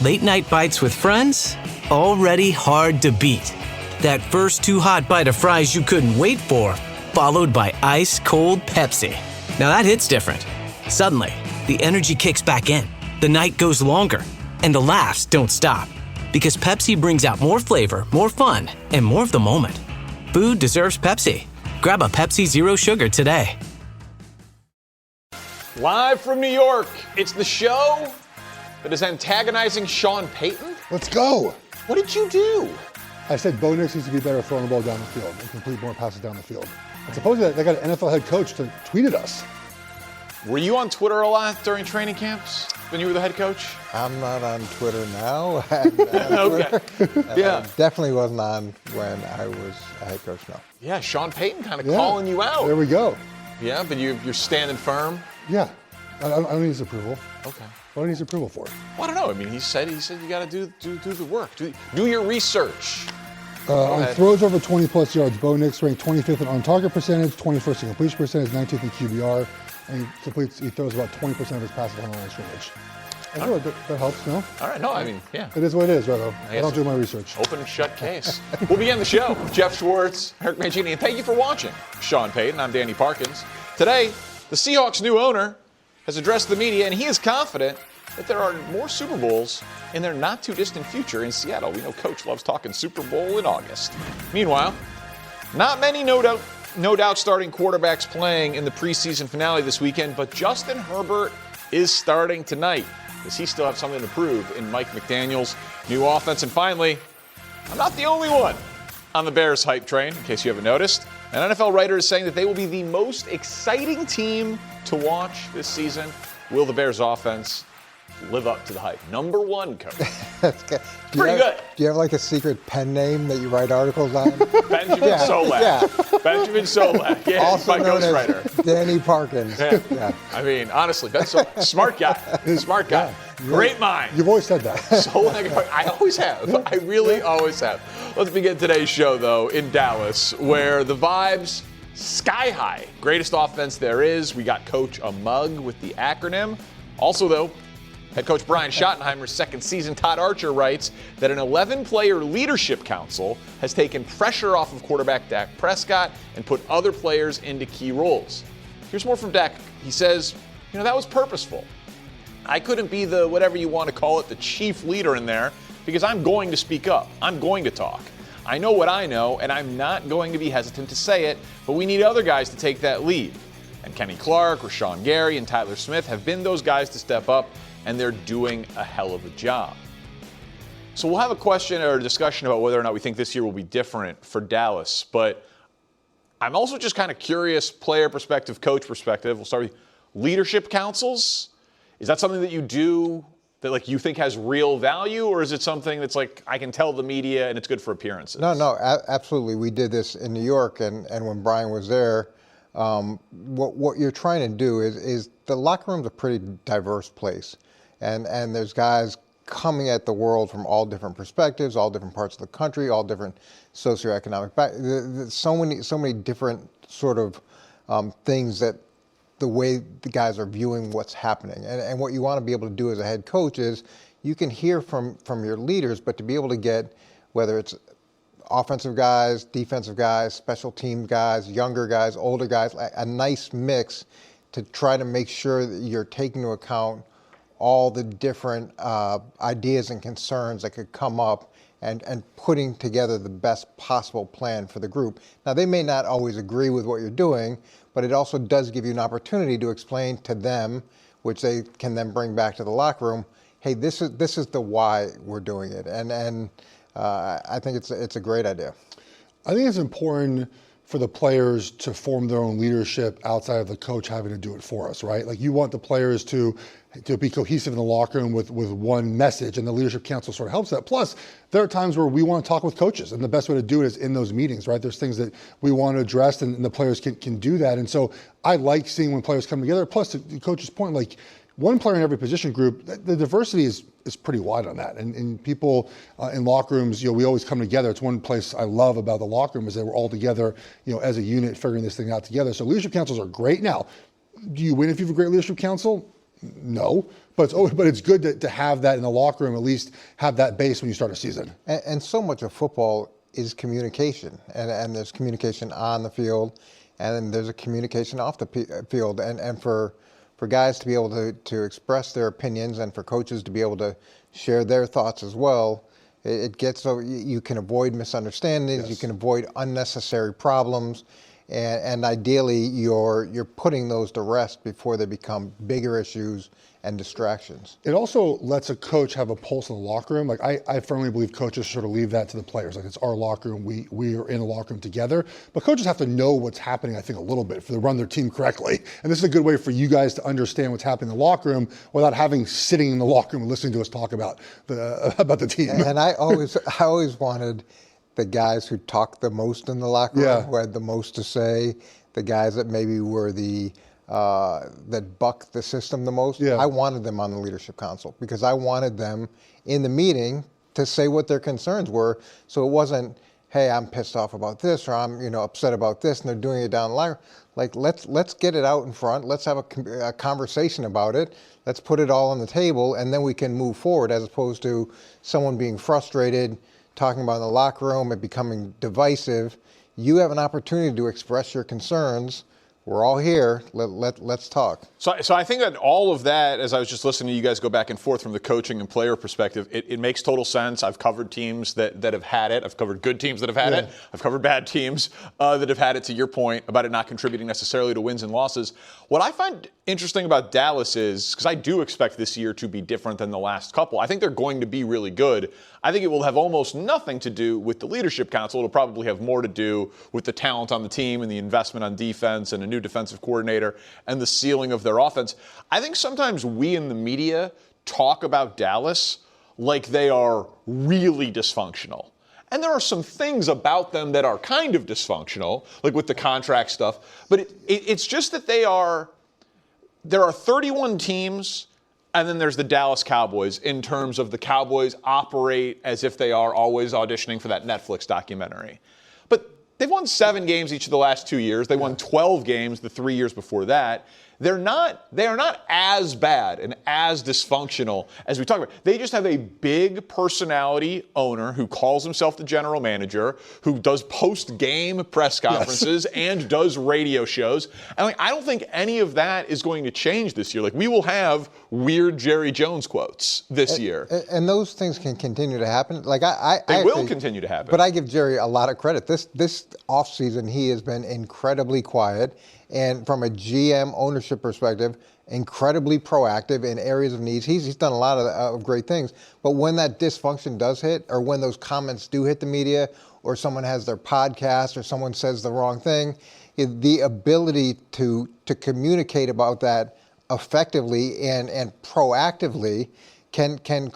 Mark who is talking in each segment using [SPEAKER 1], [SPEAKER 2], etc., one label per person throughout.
[SPEAKER 1] Late night bites with friends? Already hard to beat. That first too hot bite of fries you couldn't wait for, followed by ice cold Pepsi. Now that hits different. Suddenly, the energy kicks back in, the night goes longer, and the laughs don't stop. Because Pepsi brings out more flavor, more fun, and more of the moment. Food deserves Pepsi. Grab a Pepsi Zero Sugar today.
[SPEAKER 2] Live from New York, it's the show that is antagonizing Sean Payton.
[SPEAKER 3] Let's go.
[SPEAKER 2] What did you do?
[SPEAKER 3] I said Bo Nix needs to be better at throwing the ball down the field and complete more passes down the field. And supposedly they got an NFL head coach to tweet at us.
[SPEAKER 2] Were you on Twitter a lot during training camps when you were the head coach?
[SPEAKER 4] I'm not on Twitter now.
[SPEAKER 2] Okay. Yeah.
[SPEAKER 4] Definitely wasn't on when I was a head coach, no.
[SPEAKER 2] Yeah, Sean Payton kind of calling you out.
[SPEAKER 3] There we go.
[SPEAKER 2] Yeah, but you're standing firm.
[SPEAKER 3] Yeah. I don't need his approval.
[SPEAKER 2] Okay.
[SPEAKER 3] What do I need his approval for?
[SPEAKER 2] Well, I don't know. I mean, he said you got to do the work. Do your research.
[SPEAKER 3] On throws over 20-plus yards, Bo Nix ranked 25th in on-target percentage, 21st in completion percentage, 19th in QBR, and he throws about 20% of his passes on the line of scrimmage. I feel like that helps, no?
[SPEAKER 2] All right. No, I mean, yeah.
[SPEAKER 3] It is what it is, Reto. I don't do my research.
[SPEAKER 2] Open and shut case. We'll begin the show. Jeff Schwartz, Eric Mangini, and thank you for watching Sean Payton. I'm Danny Parkins. Today, the Seahawks' new owner has addressed the media, and he is confident that there are more Super Bowls in their not-too-distant future in Seattle. We know Coach loves talking Super Bowl in August. Meanwhile, not many no doubt starting quarterbacks playing in the preseason finale this weekend, but Justin Herbert is starting tonight. Does he still have something to prove in Mike McDaniel's new offense? And finally, I'm not the only one on the Bears hype train, in case you haven't noticed. An NFL writer is saying that they will be the most exciting team to watch this season. Will the Bears offense live up to the hype? Number one, coach.
[SPEAKER 4] That's good.
[SPEAKER 2] Pretty good.
[SPEAKER 4] Do you have like a secret pen name that you write articles on?
[SPEAKER 2] Benjamin Solak.
[SPEAKER 4] Yeah.
[SPEAKER 2] Benjamin Solak. Yeah,
[SPEAKER 4] also
[SPEAKER 2] my
[SPEAKER 4] known
[SPEAKER 2] ghostwriter.
[SPEAKER 4] as Danny Parkins.
[SPEAKER 2] Yeah. I mean, honestly, that's a smart guy. Smart guy.
[SPEAKER 3] Yeah.
[SPEAKER 2] Great mind.
[SPEAKER 3] You've always said that.
[SPEAKER 2] Solak. I always have. I really always have. Let's begin today's show, though, in Dallas, where the vibes sky high. Greatest offense there is. We got Coach a mug with the acronym. Also, though, head coach Brian Schottenheimer's second season, Todd Archer, writes that an 11-player leadership council has taken pressure off of quarterback Dak Prescott and put other players into key roles. Here's more from Dak. He says, that was purposeful. I couldn't be the, whatever you want to call it, the chief leader in there because I'm going to speak up. I'm going to talk. I know what I know, and I'm not going to be hesitant to say it, but we need other guys to take that lead. And Kenny Clark, Rashawn Gary, and Tyler Smith have been those guys to step up, and they're doing a hell of a job. So we'll have a question or a discussion about whether or not we think this year will be different for Dallas, but I'm also just kind of curious, player perspective, coach perspective. We'll start with leadership councils. Is that something that you do that you think has real value, or is it something that's I can tell the media and it's good for appearances?
[SPEAKER 4] No, absolutely. We did this in New York, and when Brian was there, what you're trying to do is the locker room's a pretty diverse place, and there's guys coming at the world from all different perspectives, all different parts of the country, all different socioeconomic so many different sort of things that the way the guys are viewing what's happening. And what you want to be able to do as a head coach is you can hear from your leaders, but to be able to get, whether it's offensive guys, defensive guys, special team guys, younger guys, older guys, a nice mix to try to make sure that you're taking into account all the different ideas and concerns that could come up and putting together the best possible plan for the group. Now, they may not always agree with what you're doing, but it also does give you an opportunity to explain to them, which they can then bring back to the locker room, hey, this is the why we're doing it. And I think it's a great idea.
[SPEAKER 3] I think it's important for the players to form their own leadership outside of the coach having to do it for us, right? You want the players to be cohesive in the locker room with one message, and the leadership council sort of helps that. Plus, there are times where we want to talk with coaches, and the best way to do it is in those meetings, right? There's things that we want to address, and the players can do that. And so I like seeing when players come together. Plus, to the coach's point, one player in every position group, the diversity is pretty wide on that. And people in locker rooms, we always come together. It's one place I love about the locker room is that we're all together, as a unit figuring this thing out together. So leadership councils are great. Now, do you win if you have a great leadership council? No, but it's good to have that in the locker room, at least have that base when you start a season.
[SPEAKER 4] And so much of football is communication, and there's communication on the field, and then there's a communication off the field, and for guys to be able to express their opinions and for coaches to be able to share their thoughts as well, it gets so you can avoid misunderstandings,
[SPEAKER 3] Yes.
[SPEAKER 4] you can avoid unnecessary problems, and ideally you're putting those to rest before they become bigger issues and distractions.
[SPEAKER 3] It also lets a coach have a pulse in the locker room. Like I firmly believe coaches sort of leave that to the players. Like it's our locker room. We are in the locker room together. But coaches have to know what's happening, I think, a little bit for to run their team correctly. And this is a good way for you guys to understand what's happening in the locker room without having sitting in the locker room and listening to us talk about the team.
[SPEAKER 4] And I always wanted the guys who talked the most in the locker room, who had the most to say, the guys that maybe were that bucked the system the most.
[SPEAKER 3] Yeah.
[SPEAKER 4] I wanted them on the leadership council because I wanted them in the meeting to say what their concerns were. So it wasn't, hey, I'm pissed off about this, or I'm upset about this, and they're doing it down the line. Like let's get it out in front. Let's have a conversation about it. Let's put it all on the table, and then we can move forward, as opposed to someone being frustrated, talking about in the locker room, it becoming divisive. You have an opportunity to express your concerns. We're all here. Let's talk.
[SPEAKER 2] So I think that all of that, as I was just listening to you guys go back and forth from the coaching and player perspective, it makes total sense. I've covered teams that have had it. I've covered good teams that have had it. I've covered bad teams that have had it, to your point, about it not contributing necessarily to wins and losses. What I find interesting about Dallas is, because I do expect this year to be different than the last couple, I think they're going to be really good. I think it will have almost nothing to do with the leadership council. It'll probably have more to do with the talent on the team and the investment on defense and a new defensive coordinator and the ceiling of their offense. I think sometimes we in the media talk about Dallas like they are really dysfunctional. And there are some things about them that are kind of dysfunctional, like with the contract stuff. But it's just that there are 31 teams, and then there's the Dallas Cowboys, in terms of the Cowboys operate as if they are always auditioning for that Netflix documentary. But they've won 7 games each of the last 2 years. They won 12 games the 3 years before that. They are not as bad and as dysfunctional as we talk about. They just have a big personality owner who calls himself the general manager, who does post-game press conferences and does radio shows. And I don't think any of that is going to change this year. Like, we will have weird Jerry Jones quotes this year.
[SPEAKER 4] And those things can continue to happen. Like
[SPEAKER 2] they will continue to happen.
[SPEAKER 4] But I give Jerry a lot of credit. This offseason, he has been incredibly quiet. And from a GM ownership perspective, incredibly proactive in areas of needs. He's done a lot of great things. But when that dysfunction does hit, or when those comments do hit the media, or someone has their podcast, or someone says the wrong thing, the ability to communicate about that effectively and proactively can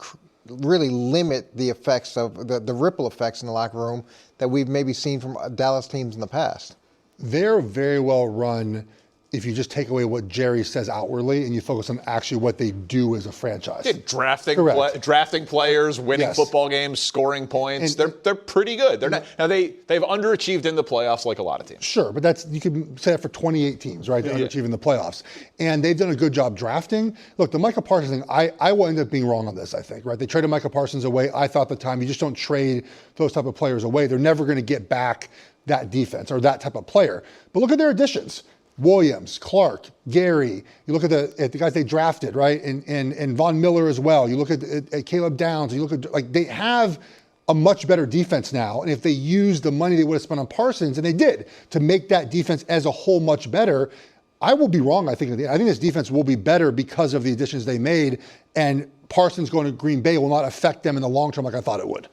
[SPEAKER 4] really limit the effects of the ripple effects in the locker room that we've maybe seen from Dallas teams in the past.
[SPEAKER 3] They're very well run if you just take away what Jerry says outwardly and you focus on actually what they do as a franchise.
[SPEAKER 2] Yeah, drafting players, winning football games, scoring points. They're pretty good. They're not, now they've underachieved in the playoffs like a lot of teams.
[SPEAKER 3] Sure, but you could say that for 28 teams, right? They underachieve in the playoffs. And they've done a good job drafting. Look, the Micah Parsons thing, I will end up being wrong on this, I think, right? They traded Micah Parsons away. I thought at the time, you just don't trade those type of players away. They're never going to get back that defense or that type of player. But look at their additions. Williams, Clark, Gary. You look at the guys they drafted, right? And Von Miller as well. You look at Caleb Downs. You look at, they have a much better defense now. And if they used the money they would have spent on Parsons, and they did, to make that defense as a whole much better, I will be wrong. I think this defense will be better because of the additions they made. And Parsons going to Green Bay will not affect them in the long term like I thought it would.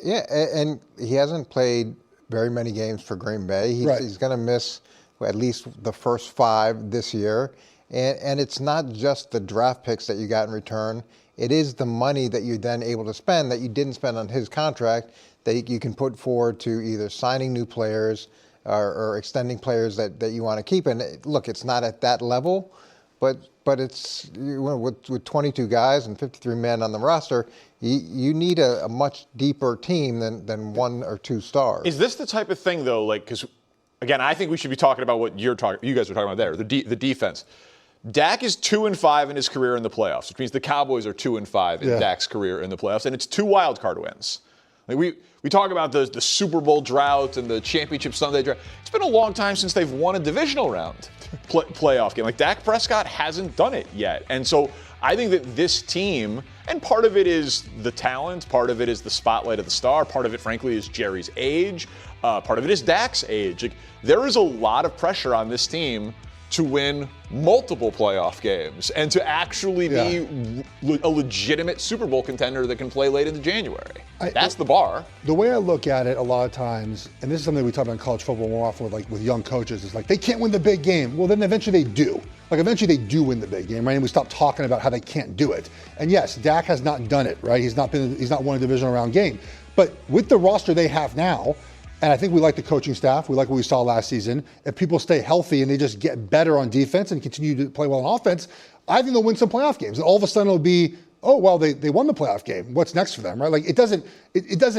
[SPEAKER 4] Yeah, and he hasn't played very many games for Green Bay. He's going to miss at least the first 5 this year. And it's not just the draft picks that you got in return. It is the money that you're then able to spend that you didn't spend on his contract that you can put forward to either signing new players or extending players that you want to keep. And look, it's not at that level, but it's with 22 guys and 53 men on the roster, you need a much deeper team than 1 or 2 stars.
[SPEAKER 2] Is this the type of thing, though, because, again, I think we should be talking about what you guys are talking about there, the defense. Dak is 2-5 in his career in the playoffs, which means the Cowboys are 2-5 in Dak's career in the playoffs, and it's 2 wild card wins. Like we talk about the Super Bowl drought and the championship Sunday drought. It's been a long time since they've won a divisional round playoff game. Like Dak Prescott hasn't done it yet, and so I think that this team, and part of it is the talent, part of it is the spotlight of the star, part of it, frankly, is Jerry's age, part of it is Dak's age. Like, there is a lot of pressure on this team to win multiple playoff games and to actually be a legitimate Super Bowl contender that can play late into January. That's the bar.
[SPEAKER 3] The way I look at it a lot of times, and this is something we talk about in college football more often with young coaches, is like they can't win the big game. Well, then eventually they do. Like eventually they do win the big game, right? And we stop talking about how they can't do it. And yes, Dak has not done it, right? He's not won a divisional round game. But with the roster they have now, and I think we like the coaching staff. We like what we saw last season. If people stay healthy and they just get better on defense and continue to play well on offense, I think they'll win some playoff games. And all of a sudden it'll be, oh, well, they won the playoff game. What's next for them, right? Like it doesn't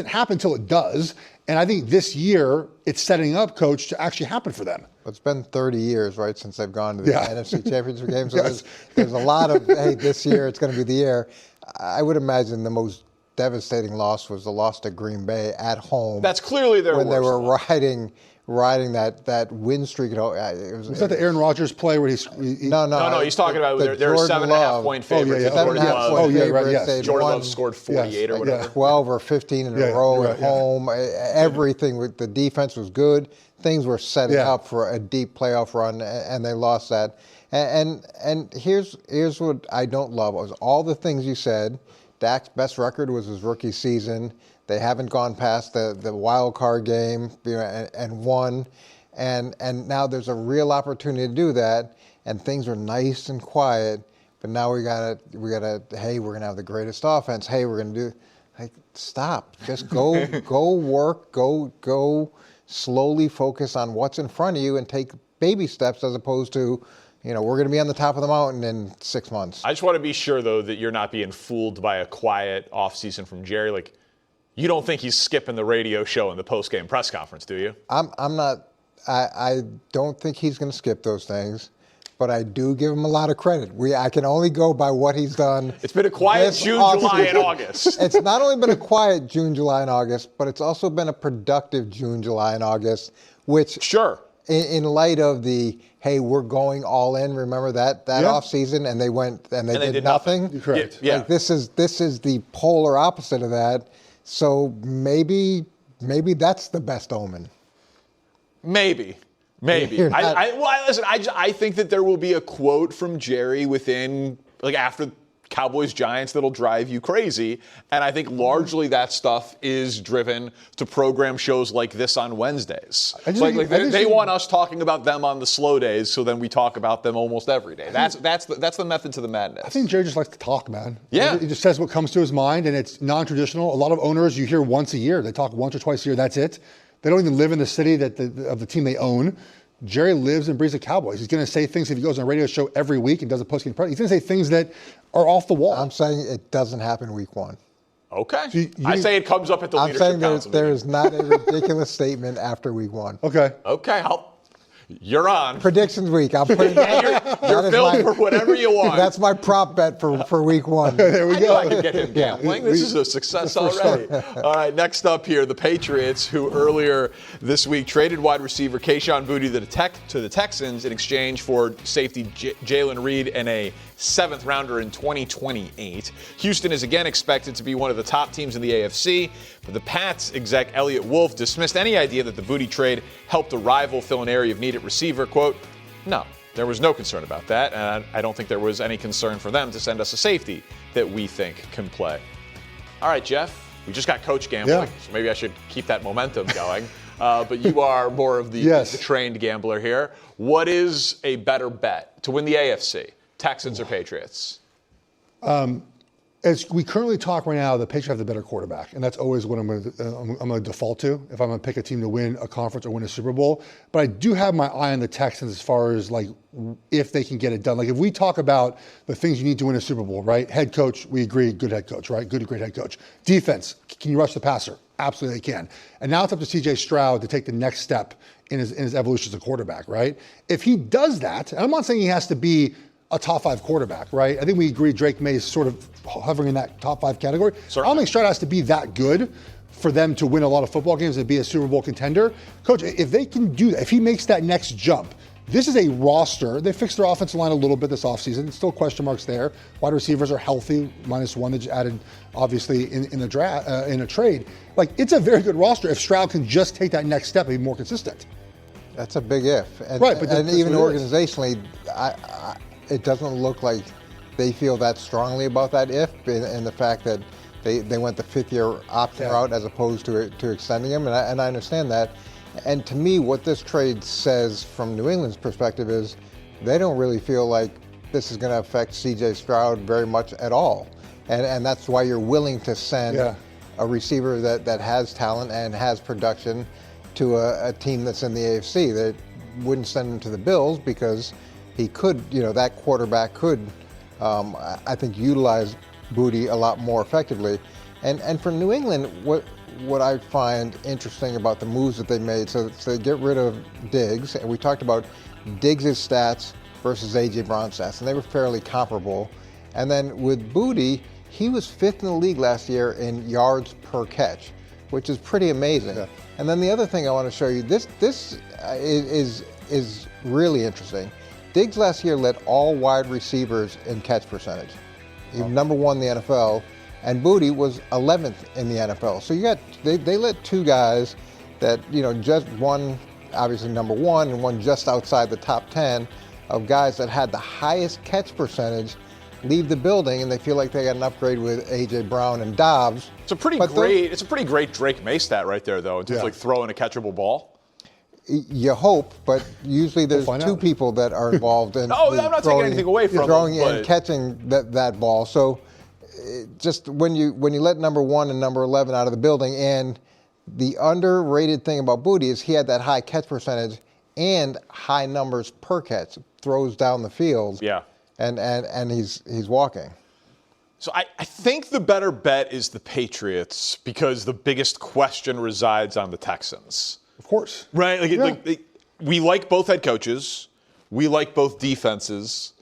[SPEAKER 3] happen until it does. And I think this year it's setting up, Coach, to actually happen for them.
[SPEAKER 4] It's been 30 years, right, since they've gone to the NFC Championship game. So there's a lot of, hey, this year it's going to be the year. I would imagine the most devastating loss was the loss to Green Bay at home.
[SPEAKER 2] That's clearly their
[SPEAKER 4] when
[SPEAKER 2] worst
[SPEAKER 4] they were
[SPEAKER 2] loss.
[SPEAKER 4] riding that win streak.
[SPEAKER 3] Was that the Aaron Rodgers play where
[SPEAKER 2] No, he's talking about they're 7.5-point favorites. Jordan Love scored 48 or whatever.
[SPEAKER 4] 12 or 15 in a row at home. Everything with the defense was good. Things were setting up for a deep playoff run, and they lost that. And here's what I don't love was all the things you said. Dak's best record was his rookie season. They haven't gone past the wild card game, and won. And now there's a real opportunity to do that. And things are nice and quiet. But now we gotta. Hey, we're gonna have the greatest offense. Hey, we're gonna do. Like, stop. Just go work. Go slowly focus on what's in front of you and take baby steps as opposed to, we're going to be on the top of the mountain in 6 months.
[SPEAKER 2] I just want to be sure, though, that you're not being fooled by a quiet offseason from Jerry. Like, you don't think he's skipping the radio show in the post-game press conference, do you?
[SPEAKER 4] I'm not. I don't think he's going to skip those things, but I do give him a lot of credit. I can only go by what he's done.
[SPEAKER 2] It's been a quiet June, July, and August.
[SPEAKER 4] It's not only been a quiet June, July, and August, but it's also been a productive June, July, and August, which in light of the, hey, we're going all in. Remember that off season, and they went and they did nothing.
[SPEAKER 3] Correct.
[SPEAKER 4] Yeah. Like this is the polar opposite of that. So maybe that's the best omen.
[SPEAKER 2] Maybe. Listen, I think that there will be a quote from Jerry within, after Cowboys-Giants that'll drive you crazy. And I think largely that stuff is driven to program shows like this on Wednesdays. They want us talking about them on the slow days, so then we talk about them almost every day. That's the method to the madness.
[SPEAKER 3] I think Jerry just likes to talk, man.
[SPEAKER 2] Yeah.
[SPEAKER 3] He just says what comes to his mind, and it's non-traditional. A lot of owners you hear once a year. They talk once or twice a year, that's it. They don't even live in the city of the team they own. Jerry lives and breathes the Cowboys. He's going to say things if he goes on a radio show every week and does a post-game press. He's going to say things that are off the wall.
[SPEAKER 4] I'm saying it doesn't happen week one.
[SPEAKER 2] Okay. I say it comes up at the leadership council.
[SPEAKER 4] I'm saying there is not a ridiculous statement after week one.
[SPEAKER 3] Okay.
[SPEAKER 2] You're on.
[SPEAKER 4] Predictions week. I'll put it
[SPEAKER 2] You're filled for whatever you want.
[SPEAKER 4] That's my prop bet for week one.
[SPEAKER 3] There we go.
[SPEAKER 2] I can get him gambling. This is a success already. All right, next up here, the Patriots, who earlier this week traded wide receiver Kayshon Boutte to the Texans in exchange for safety Jalen Reed and a 7th rounder in 2028. Houston is again expected to be one of the top teams in the AFC, but the Pats exec Elliott Wolf dismissed any idea that the Boutte trade helped a rival fill an area of need at receiver. Quote, no, there was no concern about that, and I don't think there was any concern for them to send us a safety that we think can play. All right, Jeff, we just got coach gambling, so maybe I should keep that momentum going. But you are more of the trained gambler here. What is a better bet to win the AFC? Texans or Patriots?
[SPEAKER 3] As we currently talk right now, the Patriots have the better quarterback, and that's always what I'm going to default to if I'm going to pick a team to win a conference or win a Super Bowl. But I do have my eye on the Texans as far as if they can get it done. If we talk about the things you need to win a Super Bowl, right? Head coach, we agree, good head coach, right? Good to great head coach. Defense, can you rush the passer? Absolutely they can. And now it's up to C.J. Stroud to take the next step in his evolution as a quarterback, right? If he does that, and I'm not saying he has to be a top 5 quarterback, right? I think we agree Drake May is sort of hovering in that top 5 category.
[SPEAKER 2] Certainly.
[SPEAKER 3] I don't think Stroud has to be that good for them to win a lot of football games and be a Super Bowl contender. Coach, if they can do that, if he makes that next jump, this is a roster. They fixed their offensive line a little bit this offseason. Still question marks there. Wide receivers are healthy, -1 that you added, obviously, in the draft, in a trade. Like, it's a very good roster if Stroud can just take that next step and be more consistent.
[SPEAKER 4] That's a big if. And,
[SPEAKER 3] right, but
[SPEAKER 4] and even organizationally, it doesn't look like they feel that strongly about that if, and the fact that they went the 5th-year option route as opposed to extending him, and I understand that. And to me, what this trade says from New England's perspective is they don't really feel like this is going to affect C.J. Stroud very much at all. And that's why you're willing to send a receiver that has talent and has production to a team that's in the AFC. They wouldn't send him to the Bills because he could, that quarterback could, I think, utilize Booty a lot more effectively. And for New England, what I find interesting about the moves that they made, so they get rid of Diggs, and we talked about Diggs' stats versus A.J. Brown's stats, and they were fairly comparable. And then with Booty, he was 5th in the league last year in yards per catch, which is pretty amazing. Yeah. And then the other thing I want to show you, this is really interesting. Diggs last year led all wide receivers in catch percentage. He was #1 in the NFL. And Booty was 11th in the NFL. So they let 2 guys that, just one obviously #1 and one just outside the top 10 of guys that had the highest catch percentage leave the building, and they feel like they got an upgrade with A.J. Brown and Dobbs.
[SPEAKER 2] It's a pretty great Drake May stat right there, though, in terms of like throwing a catchable ball.
[SPEAKER 4] You hope, but usually there's 2 people that are involved in
[SPEAKER 2] I'm not taking anything away from
[SPEAKER 4] throwing
[SPEAKER 2] them,
[SPEAKER 4] and catching that ball. So just when you let #1 and #11 out of the building, and the underrated thing about Booty is he had that high catch percentage and high numbers per catch, throws down the field.
[SPEAKER 2] Yeah.
[SPEAKER 4] And he's walking.
[SPEAKER 2] So I think the better bet is the Patriots because the biggest question resides on the Texans.
[SPEAKER 3] Of course.
[SPEAKER 2] Right? We like both head coaches. We like both defenses.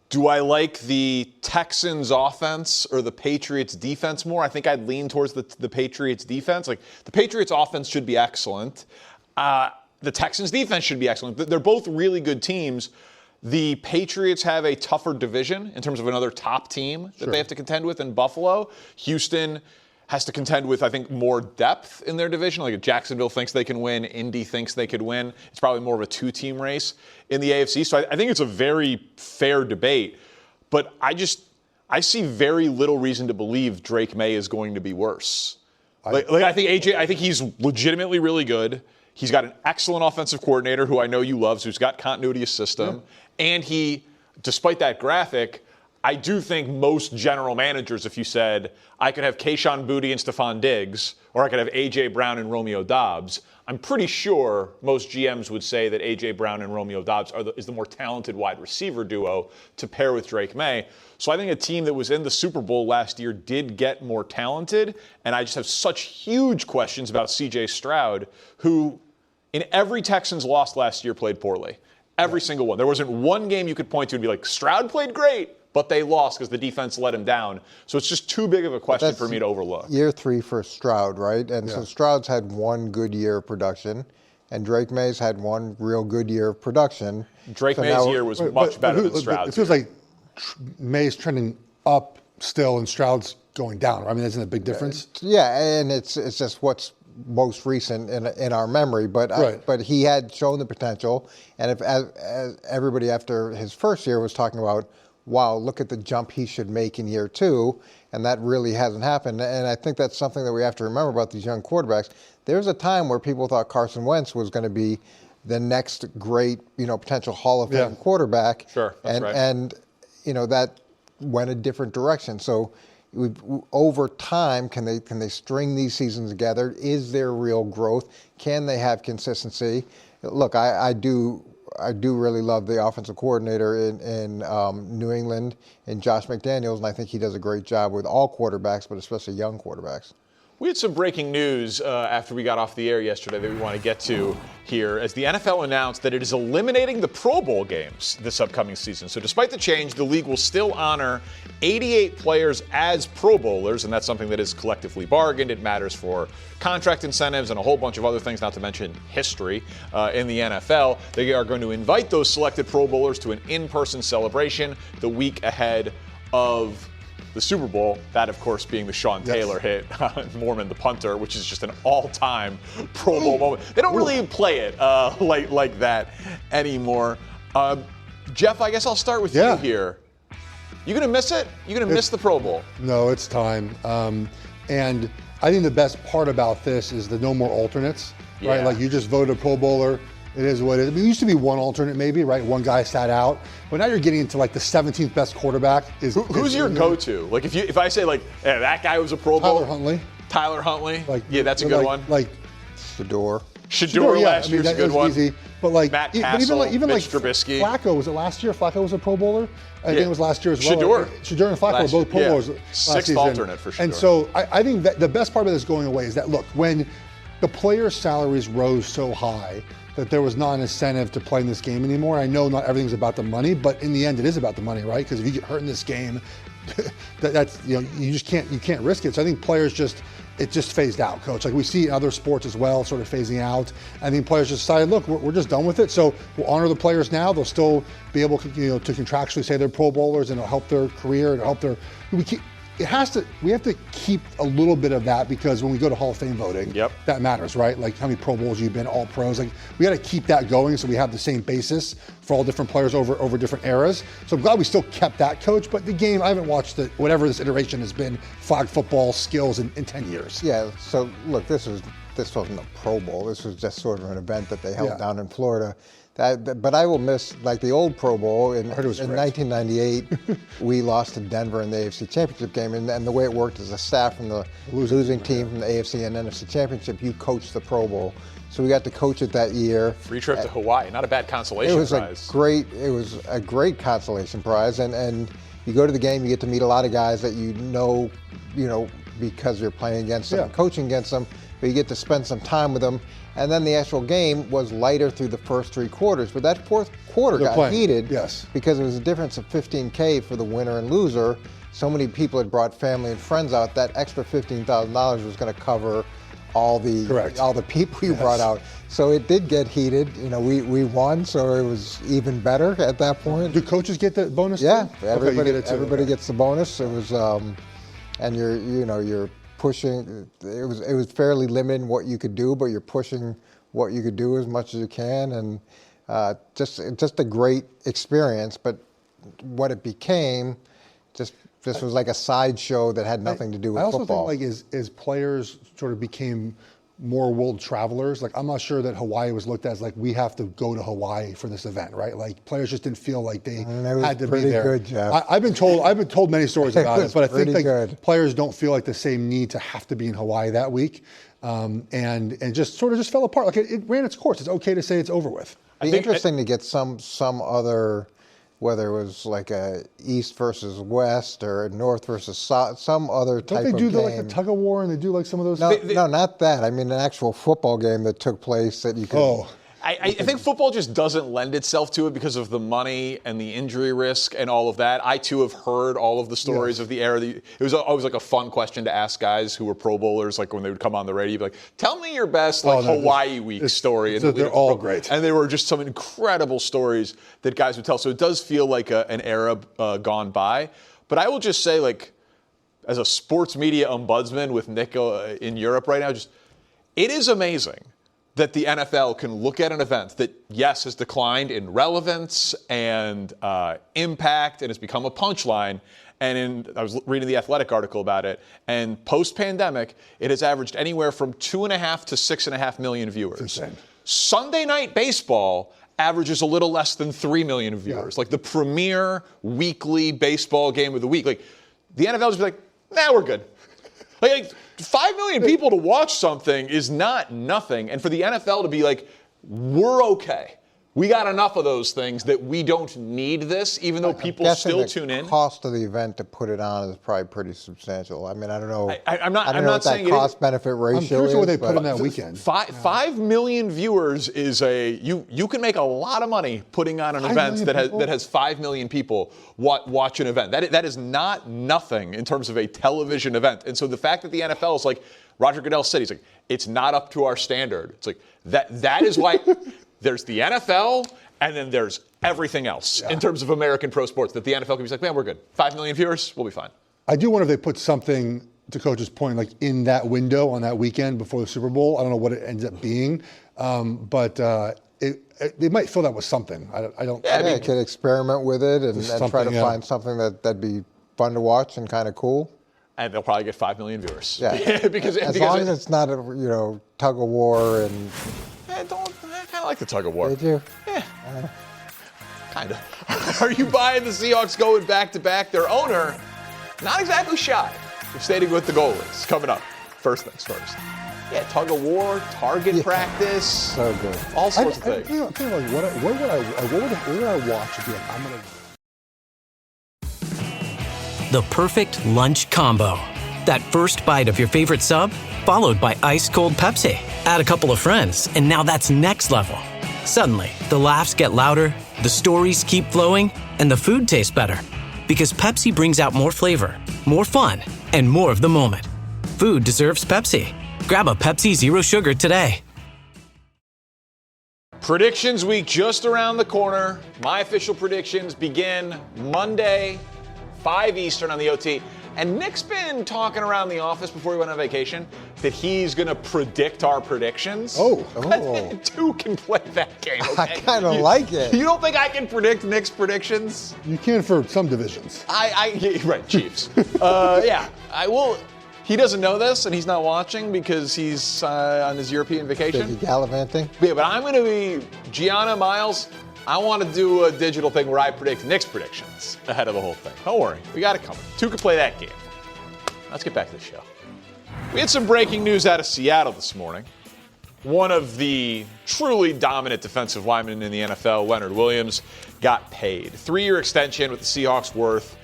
[SPEAKER 2] Do I like the Texans offense or the Patriots defense more? I think I'd lean towards the Patriots defense. Like, the Patriots offense should be excellent. The Texans defense should be excellent. They're both really good teams. The Patriots have a tougher division in terms of another top team that they have to contend with in Buffalo. Houston has to contend with, I think, more depth in their division. Like, if Jacksonville thinks they can win, Indy thinks they could win. It's probably more of a 2-team race in the AFC. So I think it's a very fair debate. But I see very little reason to believe Drake May is going to be worse. I think he's legitimately really good. He's got an excellent offensive coordinator who I know you love, who's got continuity of system. Yeah. And he, despite that graphic, I do think most general managers, if you said, I could have Kayshon Boutte and Stephon Diggs, or I could have A.J. Brown and Romeo Doubs, I'm pretty sure most GMs would say that A.J. Brown and Romeo Doubs is the more talented wide receiver duo to pair with Drake May. So I think a team that was in the Super Bowl last year did get more talented, and I just have such huge questions about C.J. Stroud, who in every Texans loss last year played poorly. Every single one. There wasn't one game you could point to and be like, Stroud played great, but they lost because the defense let him down. So it's just too big of a question for me to overlook.
[SPEAKER 4] Year 3 for Stroud, right? And so Stroud's had 1 good year of production, and Drake May's had 1 real good year of production.
[SPEAKER 2] May's year was much better than Stroud's.
[SPEAKER 3] It feels like May's trending up still and Stroud's going down. I mean, isn't it a big difference?
[SPEAKER 4] Yeah, and it's just what's most recent in our memory, but he had shown the potential, and as everybody after his first year was talking about, wow, look at the jump he should make in year 2, and that really hasn't happened. And I think that's something that we have to remember about these young quarterbacks. There's a time where people thought Carson Wentz was going to be the next great, potential Hall of Fame quarterback.
[SPEAKER 2] Sure, that's right.
[SPEAKER 4] And that went a different direction. So over time, can they string these seasons together? Is there real growth? Can they have consistency? Look, I do really love the offensive coordinator in New England, in Josh McDaniels, and I think he does a great job with all quarterbacks, but especially young quarterbacks.
[SPEAKER 2] We had some breaking news after we got off the air yesterday that we want to get to here, as the NFL announced that it is eliminating the Pro Bowl games this upcoming season. So despite the change, the league will still honor 88 players as Pro Bowlers, and that's something that is collectively bargained. It matters for contract incentives and a whole bunch of other things, not to mention history in the NFL. They are going to invite those selected Pro Bowlers to an in-person celebration the week ahead of the Super Bowl, that, of course, being the Sean Taylor hit on Mormon the punter, which is just an all-time Pro Bowl moment. They don't really play it like that anymore. Jeff, I guess I'll start with you here. You going to miss it? You going to miss the Pro Bowl?
[SPEAKER 3] No, it's time. And I think the best part about this is the no more alternates, right? Like, you just voted a Pro Bowler. It is what it is. I mean, it used to be one alternate maybe, right? One guy sat out. But now you're getting into like the 17th best quarterback.
[SPEAKER 2] Who's your go-to? Like if I say like, hey, that guy was a Pro Bowl. Tyler Huntley.
[SPEAKER 3] Like,
[SPEAKER 2] that's a good one.
[SPEAKER 3] Like
[SPEAKER 4] Shador
[SPEAKER 2] last year's a good one.
[SPEAKER 3] Easy. But like
[SPEAKER 2] Matt Castle,
[SPEAKER 3] even
[SPEAKER 2] Mitch Trubisky.
[SPEAKER 3] Flacco, was it last year? Flacco was a Pro Bowler. I think it was last year as well. Shador and Flacco were both Pro Bowlers last
[SPEAKER 2] Sixth
[SPEAKER 3] season.
[SPEAKER 2] alternate for Shador.
[SPEAKER 3] And so I think that the best part of this going away is that, look, when the players' salaries rose so high that there was not an incentive to play in this game anymore. I know not everything's about the money, but in the end, it is about the money, right? Because if you get hurt in this game, that's you can't risk it. So I think players it just phased out, Coach. Like we see in other sports as well, sort of phasing out. I think players just decided, look, we're just done with it. So we'll honor the players now. They'll still be able to contractually say they're Pro Bowlers, and it'll help their career and help their. We have to keep a little bit of that, because when we go to Hall of Fame voting, that matters, right? Like how many Pro Bowls you've been, all pros. Like we got to keep that going so we have the same basis for all different players over different eras. So I'm glad we still kept that, Coach. But the game, I haven't watched it, whatever this iteration has been, flag football skills in 10 years.
[SPEAKER 4] Yeah. So look, this wasn't a Pro Bowl. This was just sort of an event that they held down in Florida. But I will miss, like, the old Pro Bowl. In 1998, we lost to Denver in the AFC Championship game, and the way it worked is a staff from the losing team from the AFC and NFC Championship, you coached the Pro Bowl. So we got to coach it that year.
[SPEAKER 2] Free trip to Hawaii, not a bad consolation prize.
[SPEAKER 4] It was a great consolation prize, and you go to the game, you get to meet a lot of guys that you know because you're playing against them, and coaching against them, but you get to spend some time with them. And then the actual game was lighter through the first three quarters. But that fourth quarter got heated because it was a difference of $15K for the winner and loser. So many people had brought family and friends out. That extra $15,000 was going to cover all the people you brought out. So it did get heated. We won, so it was even better at that point.
[SPEAKER 3] Do coaches get the bonus?
[SPEAKER 4] Yeah, everybody gets the bonus. It was, and you're pushing. It was fairly limited what you could do, but you're pushing what you could do as much as you can, and just a great experience. But what it became, this was like a sideshow that had nothing to do with football.
[SPEAKER 3] I also think, as players sort of became more world travelers, like I'm not sure that Hawaii was looked at as like we have to go to Hawaii for this event, right? Like players just didn't feel like they had to be there.
[SPEAKER 4] Good, Jeff.
[SPEAKER 3] I've been told many stories about it, but I think players don't feel like the same need to have to be in Hawaii that week, and just sort of just fell apart. Like it ran its course. It's okay to say it's over with.
[SPEAKER 4] It'd be interesting to get some other, whether it was like a East versus West or North versus South, some other type of game.
[SPEAKER 3] Don't they do like the tug of war, and they do like some of those?
[SPEAKER 4] No, not that. I mean, an actual football game that took place that you could.
[SPEAKER 2] I think football just doesn't lend itself to it because of the money and the injury risk and all of that. I, too, have heard all of the stories of the era. It was always like a fun question to ask guys who were Pro Bowlers, like when they would come on the radio, you'd be like, tell me your best Hawaii week story.
[SPEAKER 3] And they're all great.
[SPEAKER 2] And there were just some incredible stories that guys would tell. So it does feel like an era gone by. But I will just say, like, as a sports media ombudsman with Nick in Europe right now, it is amazing that the NFL can look at an event that, yes, has declined in relevance and impact and has become a punchline. And I was reading the Athletic article about it, and post-pandemic, it has averaged anywhere from 2.5 to 6.5 million viewers.
[SPEAKER 3] Insane.
[SPEAKER 2] Sunday Night Baseball averages a little less than 3 million viewers, like the premier weekly baseball game of the week. Like the NFL just be like, nah, we're good. Like 5 million people to watch something is not nothing. And for the NFL to be like, we're okay. we got enough of those things that we don't need this, even though people still tune in.
[SPEAKER 4] The cost of the event to put it on is probably pretty substantial. I mean, I don't know.
[SPEAKER 2] I'm
[SPEAKER 4] I don't know what that cost-benefit ratio is.
[SPEAKER 3] I'm curious what they put in that weekend.
[SPEAKER 2] 5 million viewers is you can make a lot of money putting on an event that has 5 million people watch an event. That is not nothing in terms of a television event. And so the fact that the NFL is like, Roger Goodell said, he's like, it's not up to our standard. It's like that is why there's the NFL and then there's everything else in terms of American pro sports that the NFL can be like, man, we're good. 5 million viewers, we'll be fine. I
[SPEAKER 3] do wonder if they put something, to Coach's point, like in that window on that weekend before the Super Bowl. I don't know what it ends up being, but they might fill that with something. I don't.
[SPEAKER 4] Yeah, they could experiment with it and try to find something that'd be fun to watch and kind of cool.
[SPEAKER 2] And they'll probably get 5 million viewers.
[SPEAKER 4] Yeah, because as long as it's not a tug of war and.
[SPEAKER 2] I kind of like the tug of war.
[SPEAKER 4] Did you?
[SPEAKER 2] Yeah. Kind of. Are you buying the Seahawks going back-to-back? Their owner, not exactly shy of stating what the goal is. Coming up. First things first. Yeah, tug of war, target practice.
[SPEAKER 4] So good.
[SPEAKER 2] All sorts of things.
[SPEAKER 3] What would I watch if I'm going to...
[SPEAKER 1] The perfect lunch combo. That first bite of your favorite sub, followed by ice-cold Pepsi. Add a couple of friends, and now that's next level. Suddenly, the laughs get louder, the stories keep flowing, and the food tastes better. Because Pepsi brings out more flavor, more fun, and more of the moment. Food deserves Pepsi. Grab a Pepsi Zero Sugar today.
[SPEAKER 2] Predictions week just around the corner. My official predictions begin Monday, 5 Eastern on the OT. And Nick's been talking around the office before we went on vacation that he's going to predict our predictions.
[SPEAKER 4] Oh.
[SPEAKER 2] Two can play that game. Okay?
[SPEAKER 4] I kind of like it.
[SPEAKER 2] You don't think I can predict Nick's predictions?
[SPEAKER 3] You can for some divisions.
[SPEAKER 2] Right, Chiefs. Yeah, I will. He doesn't know this, and he's not watching because he's on his European vacation.
[SPEAKER 4] Busy gallivanting.
[SPEAKER 2] Yeah, but I'm going to be Gianna Miles. I want to do a digital thing where I predict Nick's predictions ahead of the whole thing. Don't worry, we got it coming. Two can play that game. Let's get back to the show. We had some breaking news out of Seattle this morning. One of the truly dominant defensive linemen in the NFL, Leonard Williams, got paid. 3-year extension with the Seahawks worth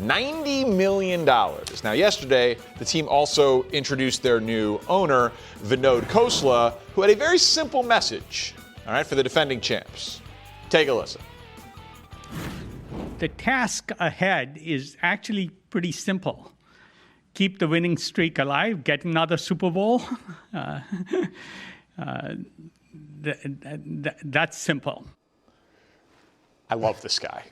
[SPEAKER 2] $90 million. Now, yesterday, the team also introduced their new owner, Vinod Khosla, who had a very simple message, all right, for the defending champs. Take a listen.
[SPEAKER 5] The task ahead is actually pretty simple. Keep the winning streak alive, get another Super Bowl. That's simple.
[SPEAKER 2] I love this guy.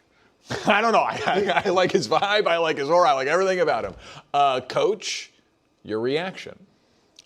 [SPEAKER 2] I don't know. I like his vibe. I like his aura. I like everything about him. Coach, your reaction?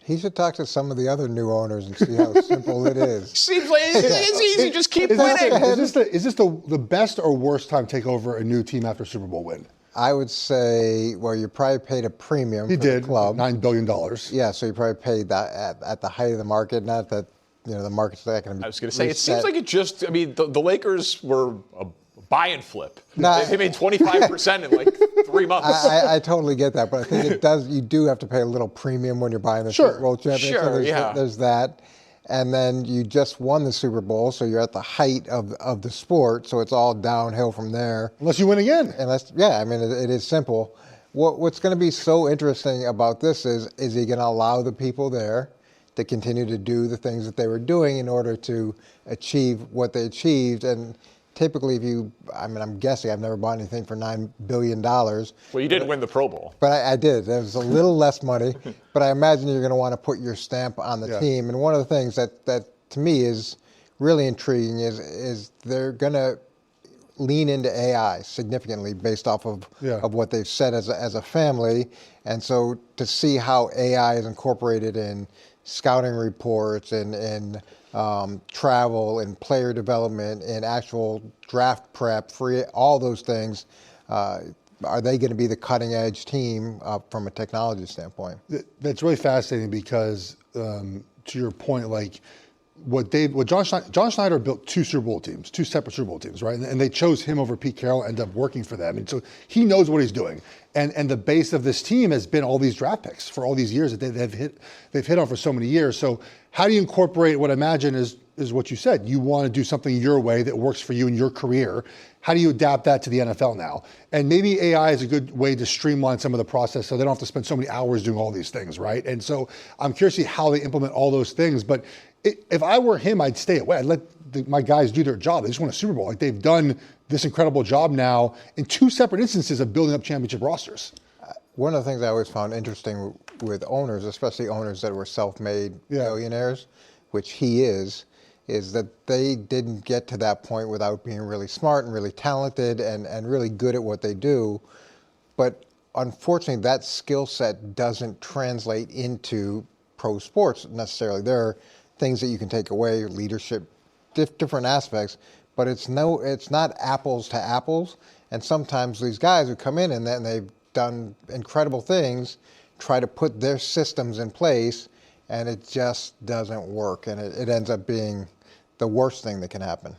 [SPEAKER 4] He should talk to some of the other new owners and see how simple it is.
[SPEAKER 2] Seems like it's easy. Just keep winning.
[SPEAKER 3] Is this the best or worst time to take over a new team after a Super Bowl win?
[SPEAKER 4] I would say, well, you probably paid a premium for the club.
[SPEAKER 3] $9 billion.
[SPEAKER 4] Yeah, so you probably paid that at the height of the market. Not that the market's not going to be.
[SPEAKER 2] I was going to say, it seems like it just. I mean, the Lakers were a buy and flip.
[SPEAKER 4] No,
[SPEAKER 2] they made 25% in like 3 months.
[SPEAKER 4] I totally get that, but I think it does. You do have to pay a little premium when you're buying the Super Bowl championship.
[SPEAKER 2] Sure,
[SPEAKER 4] so there's that. And then you just won the Super Bowl, so you're at the height of the sport, so it's all downhill from there.
[SPEAKER 3] Unless you win again.
[SPEAKER 4] I mean, it is simple. What's going to be so interesting about this is he going to allow the people there to continue to do the things that they were doing in order to achieve what they achieved? And typically, I'm guessing I've never bought anything for $9 billion.
[SPEAKER 2] Well, you didn't win the Pro Bowl.
[SPEAKER 4] But I did. It was a little less money. But I imagine you're going to want to put your stamp on the team. And one of the things that to me is really intriguing is they're going to lean into AI significantly based off of what they've said as a family. And so to see how AI is incorporated in scouting reports and travel and player development and actual draft prep, all those things, are they going to be the cutting edge team from a technology standpoint?
[SPEAKER 3] That's really fascinating because, to your point, like what John Schneider built two separate Super Bowl teams, right? And they chose him over Pete Carroll, ended up working for them. And so he knows what he's doing. And the base of this team has been all these draft picks for all these years that they've hit on for so many years. So how do you incorporate what I imagine is what you said? You want to do something your way that works for you in your career. How do you adapt that to the NFL now? And maybe AI is a good way to streamline some of the process so they don't have to spend so many hours doing all these things, right? And so I'm curious to see how they implement all those things. But if I were him, I'd stay away. I'd let my guys do their job. They just won a Super Bowl. Like, they've done this incredible job now in 2 separate instances of building up championship rosters.
[SPEAKER 4] One of the things I always found interesting with owners, especially owners that were self-made millionaires, which he is that they didn't get to that point without being really smart and really talented and really good at what they do. But unfortunately, that skill set doesn't translate into pro sports necessarily. There are things that you can take away, leadership, different aspects, but it's not apples to apples. And sometimes these guys who come in and then they've done incredible things, try to put their systems in place, and it just doesn't work, and it ends up being the worst thing that can happen.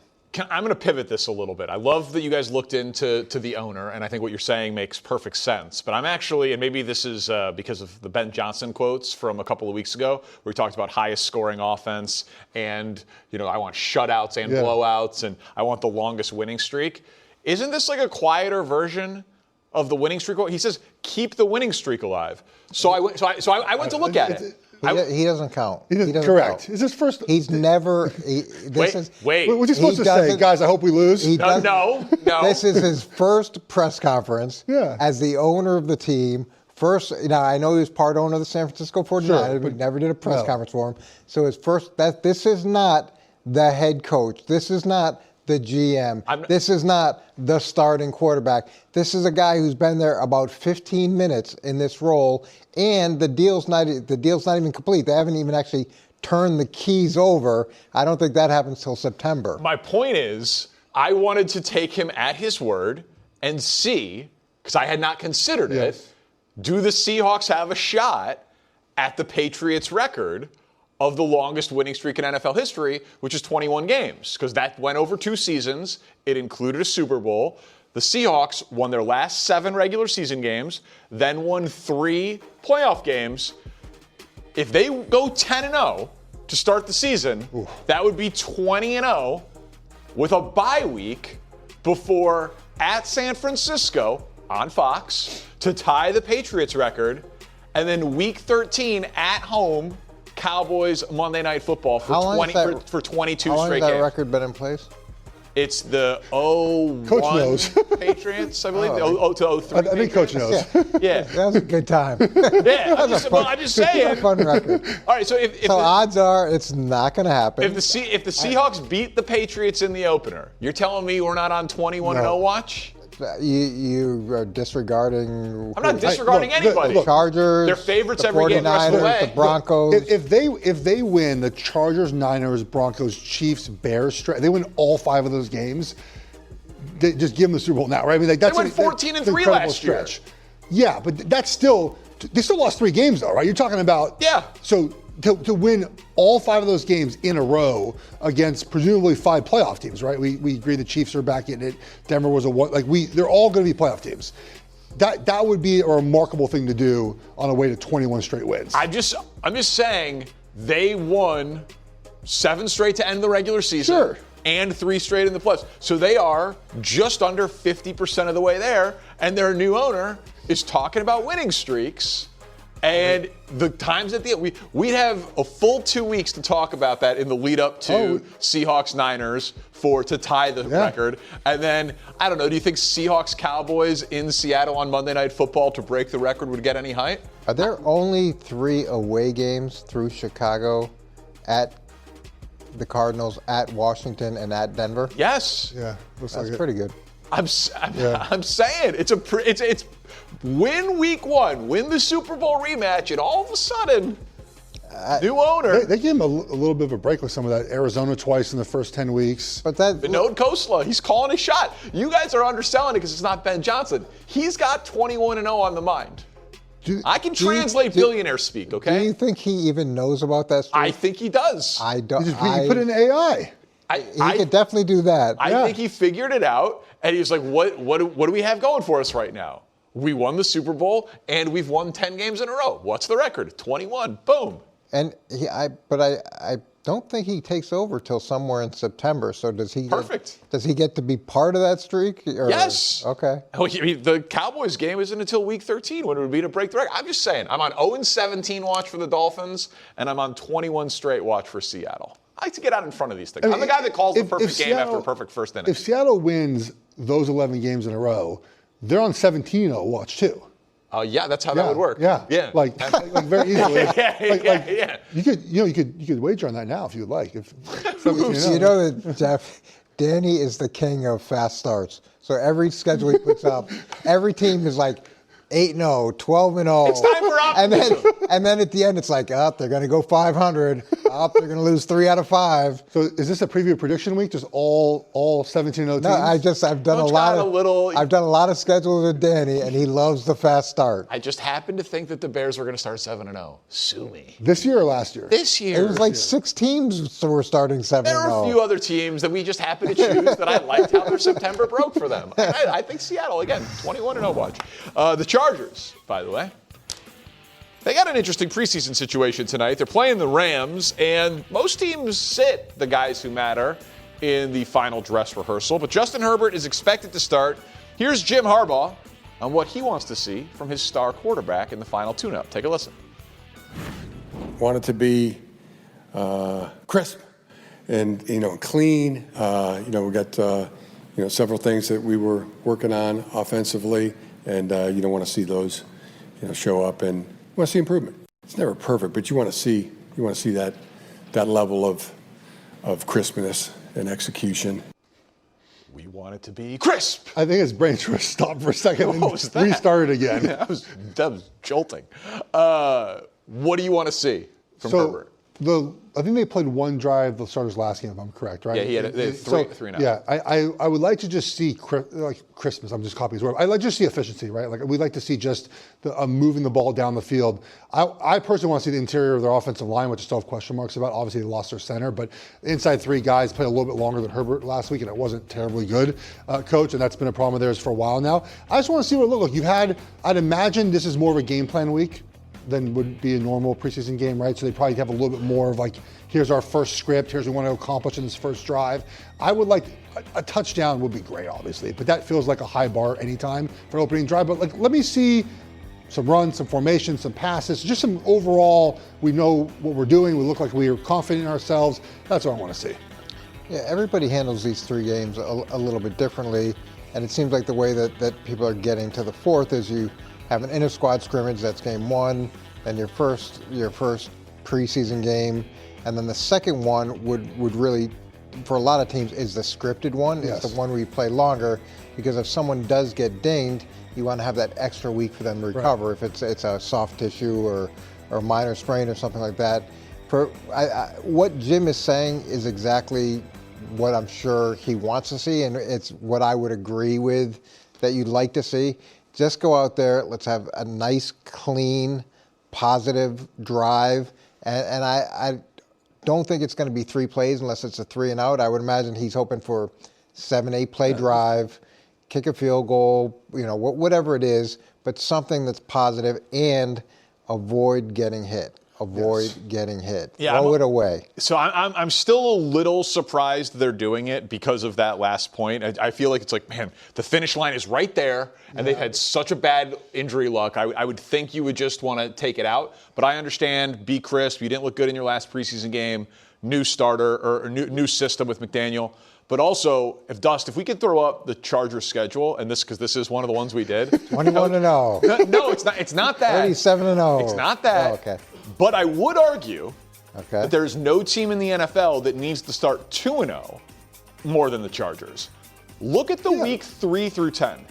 [SPEAKER 2] I'm going to pivot this a little bit. I love that you guys looked into the owner, and I think what you're saying makes perfect sense. But I'm actually, and maybe this is because of the Ben Johnson quotes from a couple of weeks ago, where he talked about highest scoring offense, and I want shutouts and blowouts, and I want the longest winning streak. Isn't this like a quieter version of the winning streak? He says, keep the winning streak alive. So I went to look at it.
[SPEAKER 4] He doesn't count.
[SPEAKER 3] He doesn't correct. Count. Is this first?
[SPEAKER 4] He's never.
[SPEAKER 2] Wait.
[SPEAKER 3] What's he supposed to say? Guys, I hope we lose.
[SPEAKER 2] No.
[SPEAKER 4] This is his first press conference as the owner of the team. First, I know he was part owner of the San Francisco 49ers, but never did a press conference for him. So his first. This is not the head coach. This is not the GM. This is not the starting quarterback. This is a guy who's been there about 15 minutes in this role, and the deal's not even complete. They haven't even actually turned the keys over. I don't think that happens till September.
[SPEAKER 2] My point is, I wanted to take him at his word and see, because I had not considered it, do the Seahawks have a shot at the Patriots record of the longest winning streak in NFL history, which is 21 games, because that went over 2 seasons. It included a Super Bowl. The Seahawks won their last 7 regular season games, then won 3 playoff games. If they go 10-0 to start the season, that would be 20-0 with a bye week before at San Francisco on Fox to tie the Patriots record, and then week 13 at home, Cowboys Monday Night Football for 22 straight games.
[SPEAKER 4] How long has that record been in place?
[SPEAKER 2] It's the 0-1 Patriots, I believe. 0-3.
[SPEAKER 3] I think Coach knows.
[SPEAKER 2] Yeah.
[SPEAKER 4] That was a good time.
[SPEAKER 2] Yeah, I'm just saying.
[SPEAKER 4] It's a fun record.
[SPEAKER 2] All right, so
[SPEAKER 4] odds are it's not going to happen.
[SPEAKER 2] If the Seahawks beat the Patriots in the opener, you're telling me we're not on 21-0 watch?
[SPEAKER 4] You are disregarding.
[SPEAKER 2] I'm not disregarding anybody.
[SPEAKER 4] The Chargers,
[SPEAKER 2] they're favorites
[SPEAKER 4] the
[SPEAKER 2] every game the rest of the way.
[SPEAKER 4] The Broncos.
[SPEAKER 3] If they win the Chargers, Niners, Broncos, Chiefs, Bears, they win all 5 of those games. They just give them the Super Bowl now, right? I mean,
[SPEAKER 2] they went 14-3 last year.
[SPEAKER 3] Yeah, but that's still they still lost 3 games though, right? You're talking about So to win all 5 of those games in a row against presumably 5 playoff teams, right? We agree the Chiefs are back in it. Denver was they're all going to be playoff teams. That would be a remarkable thing to do on a way to 21 straight wins.
[SPEAKER 2] I'm just saying they won 7 straight to end the regular season. And 3 straight in the playoffs. So they are just under 50% of the way there, and their new owner is talking about winning streaks. And the times at the end, we'd have a full 2 weeks to talk about that in the lead up to Seahawks Niners to tie the record. And then, I don't know, do you think Seahawks Cowboys in Seattle on Monday Night Football to break the record would get any hype?
[SPEAKER 4] Are there only 3 away games through Chicago, at the Cardinals, at Washington, and at Denver?
[SPEAKER 2] Yes.
[SPEAKER 3] Yeah,
[SPEAKER 4] that's pretty good.
[SPEAKER 2] I'm saying it's win week 1, win the Super Bowl rematch, and all of a sudden, new owner.
[SPEAKER 3] They gave him a little bit of a break with some of that. Arizona twice in the first 10 weeks.
[SPEAKER 4] But
[SPEAKER 2] Vinod Khosla, he's calling a shot. You guys are underselling it because it's not Ben Johnson. He's got 21-0 on the mind. I can translate billionaire speak, okay?
[SPEAKER 4] Do you think he even knows about that streak?
[SPEAKER 2] I think he does.
[SPEAKER 4] I don't.
[SPEAKER 3] He put in AI.
[SPEAKER 4] He could definitely do that.
[SPEAKER 2] I think he figured it out, and he was like, what do we have going for us right now? We won the Super Bowl, and we've won 10 games in a row. What's the record? 21. Boom.
[SPEAKER 4] And I don't think he takes over till somewhere in September. So does he?
[SPEAKER 2] Perfect.
[SPEAKER 4] Does he get to be part of that streak? Or?
[SPEAKER 2] Yes.
[SPEAKER 4] Okay.
[SPEAKER 2] The Cowboys game isn't until week 13 when it would be to break the record. I'm just saying, I'm on 0-17 watch for the Dolphins, and I'm on 21 straight watch for Seattle. I like to get out in front of these things. I'm the guy that calls the perfect game after a perfect first inning.
[SPEAKER 3] If Seattle wins those 11 games in a row, they're on 17-0 watch too.
[SPEAKER 2] Yeah, that's how that would work.
[SPEAKER 3] Yeah. Like very easily.
[SPEAKER 2] Yeah.
[SPEAKER 3] You could wager on that now if you would like. If
[SPEAKER 4] You know that, Jeff, Danny is the king of fast starts. So every schedule he puts up, every team is like 8-0, 12-0.
[SPEAKER 2] It's time for optimism.
[SPEAKER 4] And then at the end, it's like, they're going to go 500. They're going to lose 3 out of 5.
[SPEAKER 3] So is this a preview prediction week? Just all 17-0 teams?
[SPEAKER 4] No, I've done I've done a lot of schedules with Danny, and he loves the fast start.
[SPEAKER 2] I just happened to think that the Bears were going to start 7-0. Sue me.
[SPEAKER 3] This year or last year?
[SPEAKER 2] This year.
[SPEAKER 4] It was like 6 teams were starting 7-0.
[SPEAKER 2] There are a few other teams that we just happened to choose that I liked how their September broke for them. I think Seattle, again, 21-0 watch. The Chargers, by the way, they got an interesting preseason situation tonight. They're playing the Rams, and most teams sit the guys who matter in the final dress rehearsal. But Justin Herbert is expected to start. Here's Jim Harbaugh on what he wants to see from his star quarterback in the final tune-up. Take a listen.
[SPEAKER 6] Want it to be crisp and clean. We got several things that we were working on offensively, and you don't want to see those show up, and you want to see improvement. It's never perfect, but you want to see that level of crispness and execution.
[SPEAKER 2] We want it to be crisp.
[SPEAKER 3] I think his brain just stopped for a second and restarted again.
[SPEAKER 2] That was jolting. What do you want to see from Herbert?
[SPEAKER 3] I think they played one drive the starters last game, if I'm correct, right?
[SPEAKER 2] Yeah, he had three and out.
[SPEAKER 3] Yeah, I would like to just see Christmas. I'm just copying his word. I'd like to just see efficiency, right? Like we'd like to see just moving the ball down the field. I personally want to see the interior of their offensive line, which I still have question marks about. Obviously, they lost their center, but the inside 3 guys played a little bit longer than Herbert last week, and it wasn't terribly good, coach, and that's been a problem of theirs for a while now. I just want to see what it looks like. I'd imagine this is more of a game plan week than would be a normal preseason game, right? So they probably have a little bit more of here's our first script, here's what we want to accomplish in this first drive. I would like a touchdown would be great, obviously, but that feels like a high bar anytime for an opening drive. But let me see some runs, some formations, some passes, just some overall, we know what we're doing, we look like we are confident in ourselves. That's what I want to see.
[SPEAKER 4] Yeah, everybody handles these 3 games a little bit differently, and it seems like the way that people are getting to the 4th is you have an inter-squad scrimmage, that's game 1, and your first preseason game, and then the second one would really, for a lot of teams, is the scripted one.
[SPEAKER 3] Yes.
[SPEAKER 4] It's the one where you play longer, because if someone does get dinged, you want to have that extra week for them to recover. Right. If it's a soft tissue or a minor sprain or something like that. What Jim is saying is exactly what I'm sure he wants to see, and it's what I would agree with that you'd like to see. Just go out there, let's have a nice, clean, positive drive. And I don't think it's going to be 3 plays unless it's a 3 and out. I would imagine he's hoping for 7-8 play drive, kick a field goal, whatever it is, but something that's positive and avoid getting hit. Getting hit.
[SPEAKER 2] Yeah,
[SPEAKER 4] Throw it away.
[SPEAKER 2] So I'm still a little surprised they're doing it because of that last point. I feel like it's like, man, the finish line is right there, and they've had such a bad injury luck. I would think you would just want to take it out. But I understand, be crisp. You didn't look good in your last preseason game. New starter or new system with McDaniel. But also, if we could throw up the Chargers schedule, and because this is one of the ones we did.
[SPEAKER 4] 21-0.
[SPEAKER 2] No, it's not. It's not that.
[SPEAKER 4] 37-0.
[SPEAKER 2] It's not that.
[SPEAKER 4] Oh, okay.
[SPEAKER 2] But I would argue that there's no team in the NFL that needs to start 2-0 more than the Chargers. Look at the week 3 through 10.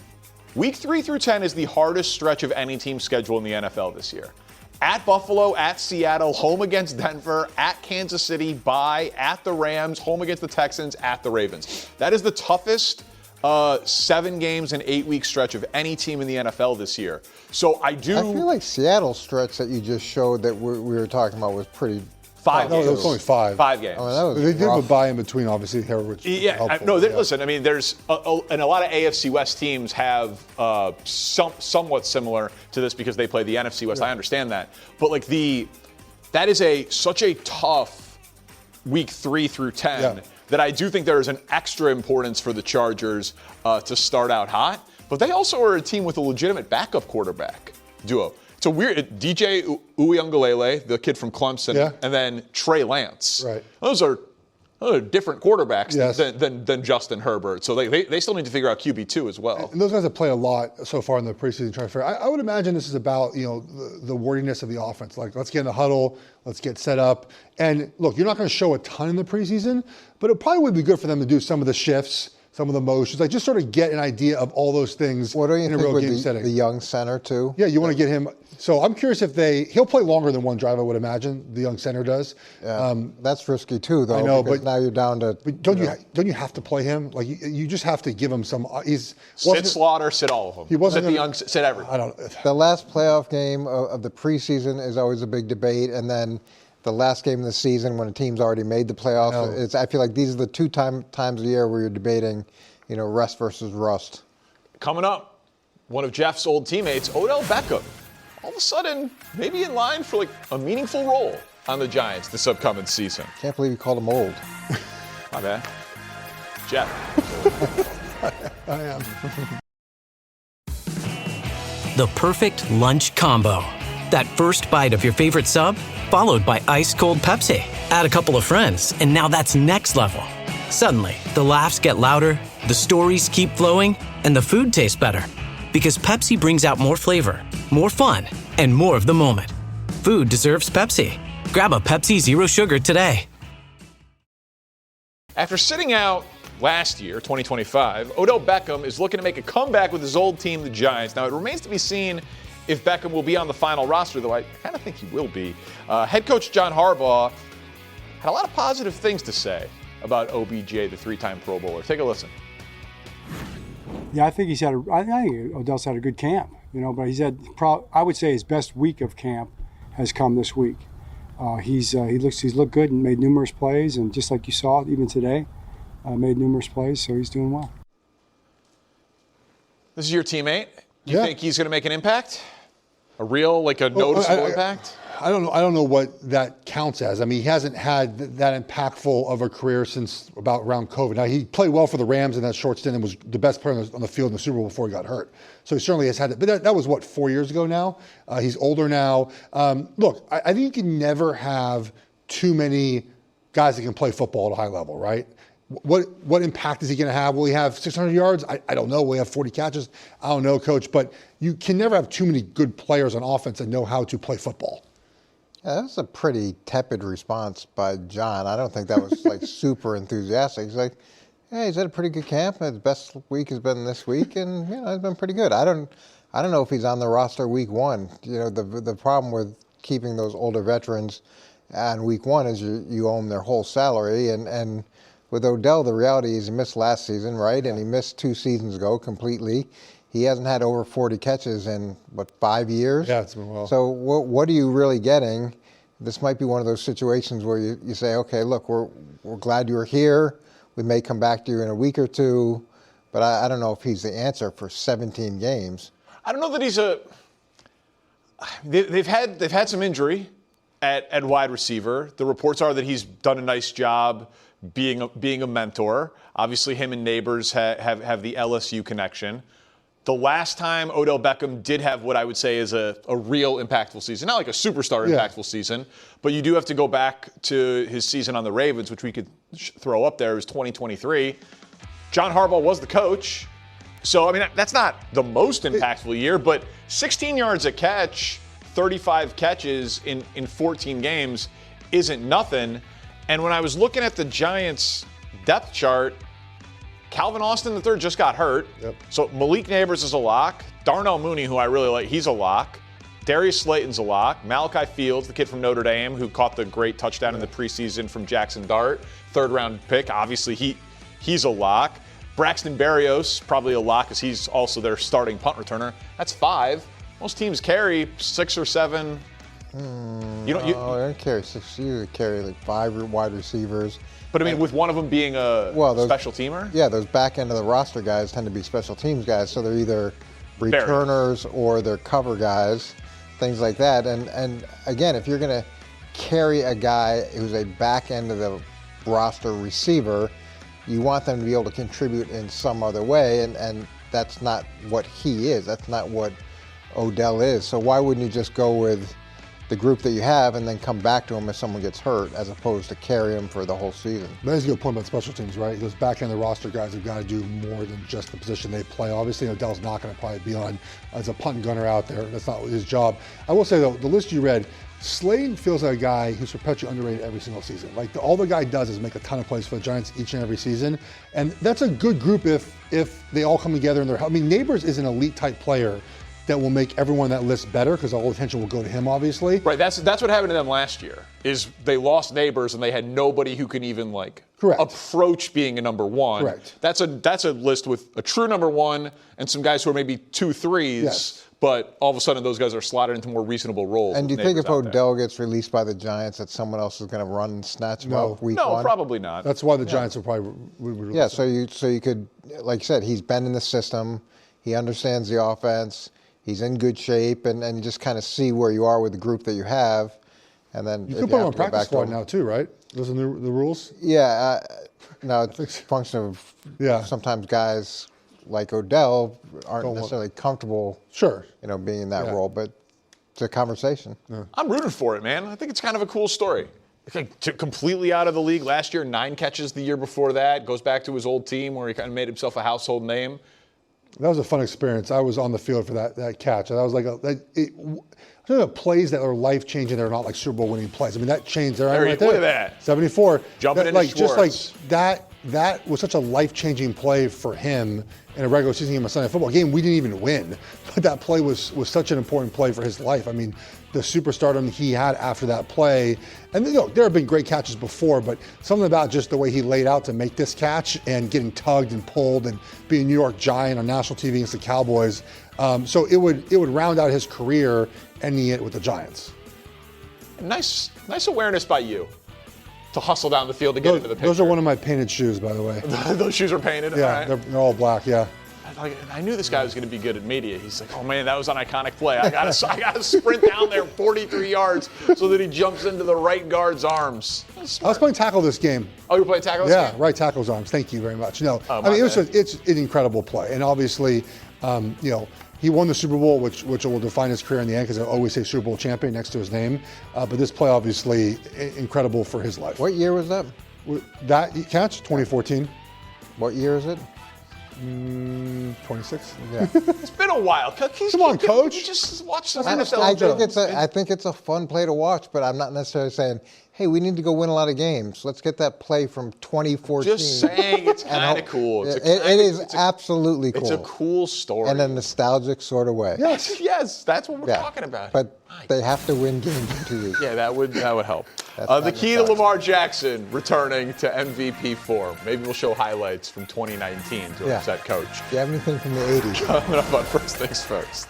[SPEAKER 2] Week 3 through 10 is the hardest stretch of any team schedule in the NFL this year. At Buffalo, at Seattle, home against Denver, at Kansas City, bye, at the Rams, home against the Texans, at the Ravens. That is the toughest 7 games and 8-week stretch of any team in the NFL this year. So I feel
[SPEAKER 4] like Seattle's stretch that you just showed that we were talking about was pretty
[SPEAKER 2] 5
[SPEAKER 3] No,
[SPEAKER 2] games.
[SPEAKER 3] it was only 5.
[SPEAKER 2] 5 games.
[SPEAKER 4] Oh, that was
[SPEAKER 3] They did have a
[SPEAKER 4] rough.
[SPEAKER 3] buy in between, obviously, here, which was helpful.
[SPEAKER 2] Listen, I mean, there's and a lot of AFC West teams have somewhat similar to this because they play the NFC West. I understand that, but like that is such a tough week 3 through 10 that I do think there is an extra importance for the Chargers to start out hot. But they also are a team with a legitimate backup quarterback duo. It's a weird DJ Uiagalelei, the kid from Clemson, and then Trey Lance.
[SPEAKER 3] Right.
[SPEAKER 2] Those are different quarterbacks
[SPEAKER 3] Yes.
[SPEAKER 2] than Justin Herbert. So they still need to figure out QB2 as well.
[SPEAKER 3] And those guys have played a lot so far in the preseason trying to figure. I would imagine this is about the wordiness of the offense. Like, let's get in the huddle, let's get set up. And look, you're not going to show a ton in the preseason, but it probably would be good for them to do some of the shifts, some of the motions, like just sort of get an idea of all those things
[SPEAKER 4] What do you
[SPEAKER 3] in a
[SPEAKER 4] think
[SPEAKER 3] real
[SPEAKER 4] with
[SPEAKER 3] game setting.
[SPEAKER 4] the young center too?
[SPEAKER 3] Yeah, you want to get him. So I'm curious if he'll play longer than one drive, I would imagine. The young center does.
[SPEAKER 4] Yeah, that's risky too, though.
[SPEAKER 3] I know,
[SPEAKER 4] because
[SPEAKER 3] but
[SPEAKER 4] now you're down to.
[SPEAKER 3] But don't you have to play him? Like you just have to give him some.
[SPEAKER 2] Sit Slaughter, sit all of them.
[SPEAKER 3] He wasn't
[SPEAKER 2] sit the
[SPEAKER 3] gonna-
[SPEAKER 2] young, sit everyone.
[SPEAKER 3] I don't.
[SPEAKER 4] The last playoff game of the preseason is always a big debate, and then the last game of the season when a team's already made the playoffs. I feel like these are the two times a year where you're debating, rest versus rust.
[SPEAKER 2] Coming up, one of Jeff's old teammates, Odell Beckham, all of a sudden maybe in line for like a meaningful role on the Giants this upcoming season.
[SPEAKER 4] Can't believe you called him old.
[SPEAKER 2] My bad. Jeff.
[SPEAKER 3] I am.
[SPEAKER 1] The perfect lunch combo. That first bite of your favorite sub, followed by ice-cold Pepsi. Add a couple of friends, and now that's next level. Suddenly, the laughs get louder, the stories keep flowing, and the food tastes better. Because Pepsi brings out more flavor, more fun, and more of the moment. Food deserves Pepsi. Grab a Pepsi Zero Sugar today.
[SPEAKER 2] After sitting out last year, 2025, Odell Beckham is looking to make a comeback with his old team, the Giants. Now, it remains to be seen if Beckham will be on the final roster, though I kind of think he will be. Head coach John Harbaugh had a lot of positive things to say about OBJ, the 3-time Pro Bowler. Take a listen.
[SPEAKER 7] Yeah, I think I think Odell's had a good camp, but he's had, I would say his best week of camp has come this week. He's looked good and made numerous plays, and just like you saw even today, made numerous plays, so he's doing well.
[SPEAKER 2] This is your teammate. Do you
[SPEAKER 3] Yeah.
[SPEAKER 2] think he's going to make an impact? A noticeable impact?
[SPEAKER 3] I don't know. I don't know what that counts as. I mean, he hasn't had that impactful of a career since about around COVID. Now, he played well for the Rams in that short stint and was the best player on the field in the Super Bowl before he got hurt. So he certainly has had it. But that was, 4 years ago now? He's older now. Look, I think you can never have too many guys that can play football at a high level, right? What impact is he going to have? Will he have 600 yards? I don't know. Will he have 40 catches? I don't know, Coach. But you can never have too many good players on offense that know how to play football.
[SPEAKER 4] Yeah, that was a pretty tepid response by John. I don't think that was super enthusiastic. He's like, "Hey, he's had a pretty good camp. His best week has been this week, and it's been pretty good." I don't know if he's on the roster week 1. The problem with keeping those older veterans on week 1 is you owe them their whole salary, and with Odell, the reality is he missed last season, right? And he missed 2 seasons ago completely. He hasn't had over 40 catches in, 5 years?
[SPEAKER 3] Yeah, it's been a while.
[SPEAKER 4] So what are you really getting? This might be one of those situations where you say, okay, look, we're glad you're here. We may come back to you in a week or two, but I don't know if he's the answer for 17 games.
[SPEAKER 2] I don't know that he's They've had some injury at wide receiver. The reports are that he's done a nice job being a mentor. Obviously, him and Neighbors have the LSU connection. The last time Odell Beckham did have what I would say is a real impactful season, not like a superstar impactful season, but you do have to go back to his season on the Ravens, which we could throw up there, is 2023. John Harbaugh was the coach. So, I mean, that's not the most impactful year, but 16 yards a catch, 35 catches in 14 games isn't nothing. And when I was looking at the Giants' depth chart, Calvin Austin III just got hurt.
[SPEAKER 3] Yep.
[SPEAKER 2] So Malik Neighbors is a lock. Darnell Mooney, who I really like, he's a lock. Darius Slayton's a lock. Malachi Fields, the kid from Notre Dame, who caught the great touchdown in the preseason from Jackson Dart, 3rd-round pick. Obviously, he's a lock. Braxton Berrios, probably a lock because he's also their starting punt returner. That's 5. Most teams carry 6 or 7 You don't.
[SPEAKER 4] Oh, they don't carry 6. You carry like 5 wide receivers.
[SPEAKER 2] But I mean, with one of them being a special teamer?
[SPEAKER 4] Yeah, those back end of the roster guys tend to be special teams guys, so they're either returners or they're cover guys, things like that. And again, if you're going to carry a guy who's a back end of the roster receiver, you want them to be able to contribute in some other way, and that's not what he is. That's not what Odell is. So why wouldn't you just go with the group that you have and then come back to him if someone gets hurt, as opposed to carry him for the whole season?
[SPEAKER 3] That's a good point about special teams, right? Those back end of the roster guys have got to do more than just the position they play. Obviously, Odell's not going to probably be on as a punt and gunner out there. That's not his job. I will say, though, the list you read, Slayton feels like a guy who's perpetually underrated every single season. Like, all the guy does is make a ton of plays for the Giants each and every season. And that's a good group if they all come together and they're, I mean, Neighbors is an elite type player that will make everyone on that list better, because all attention will go to him, obviously.
[SPEAKER 2] Right, that's what happened to them last year, is they lost Neighbors and they had nobody who can even approach being a number one.
[SPEAKER 3] Correct.
[SPEAKER 2] That's a list with a true number one and some guys who are maybe 2 3s,
[SPEAKER 3] yes.
[SPEAKER 2] But all of a sudden those guys are slotted into more reasonable roles.
[SPEAKER 4] And do you think if Odell gets released by the Giants that someone else is going to run and snatch him up week one?
[SPEAKER 2] No, probably not.
[SPEAKER 3] That's why the Giants will probably release him.
[SPEAKER 4] So you could, like you said, he's been in the system, he understands the offense, he's in good shape, and you just kind of see where you are with the group that you have, and then
[SPEAKER 3] you can put him on practice squad now too, right? Those are the rules.
[SPEAKER 4] Yeah, no, it's a function of sometimes guys like Odell aren't necessarily comfortable, being in that role, but it's a conversation.
[SPEAKER 3] Yeah.
[SPEAKER 2] I'm rooting for it, man. I think it's kind of a cool story. Completely out of the league last year, 9 catches the year before that, goes back to his old team where he kind of made himself a household name.
[SPEAKER 3] That was a fun experience. I was on the field for that catch. That was like plays that are life-changing. They're not like Super Bowl winning plays. I mean, that changed there.
[SPEAKER 2] Look at that.
[SPEAKER 3] 74.
[SPEAKER 2] Jumping into Schwartz.
[SPEAKER 3] Just like that was such a life-changing play for him in a regular season game, a Sunday football game. We didn't even win, but that play was such an important play for his life. I mean, the superstardom he had after that play. And there have been great catches before, but something about just the way he laid out to make this catch and getting tugged and pulled and being a New York Giant on national TV against the Cowboys. So it would round out his career, ending it with the Giants.
[SPEAKER 2] Nice awareness by you to hustle down the field to get into the picture.
[SPEAKER 3] Those are one of my painted shoes, by the way.
[SPEAKER 2] Those shoes are painted?
[SPEAKER 3] Yeah,
[SPEAKER 2] all right.
[SPEAKER 3] they're all black, yeah.
[SPEAKER 2] I knew this guy was going to be good at media. He's like, oh man, that was an iconic play. I got to sprint down there 43 yards so that he jumps into the right guard's arms.
[SPEAKER 3] I was playing tackle this game.
[SPEAKER 2] Oh, you were playing tackle this game?
[SPEAKER 3] Yeah, right tackle's arms. Thank you very much. No,
[SPEAKER 2] I mean,
[SPEAKER 3] it's an incredible play. And obviously, he won the Super Bowl, which will define his career in the end, because I always say Super Bowl champion next to his name. But this play, obviously, incredible for his life.
[SPEAKER 4] What year was that?
[SPEAKER 3] That catch, 2014.
[SPEAKER 4] What year is it?
[SPEAKER 3] 26.
[SPEAKER 4] Yeah.
[SPEAKER 2] It's been a while.
[SPEAKER 3] Come on, Coach.
[SPEAKER 2] You just watch some
[SPEAKER 4] NFL. I think it's a fun play to watch, but I'm not necessarily saying, hey, we need to go win a lot of games. Let's get that play from 2014.
[SPEAKER 2] Just saying, it's kind of cool.
[SPEAKER 4] It is absolutely cool.
[SPEAKER 2] It's a cool story.
[SPEAKER 4] In a nostalgic sort of way.
[SPEAKER 2] Yes, that's what we're talking about.
[SPEAKER 4] But they have to win games in 2 weeks.
[SPEAKER 2] Yeah, that would help. The key to Lamar Jackson returning to MVP form. Maybe we'll show highlights from 2019 to upset Coach.
[SPEAKER 4] Do you have anything from the 80s?
[SPEAKER 2] Coming up on First Things First.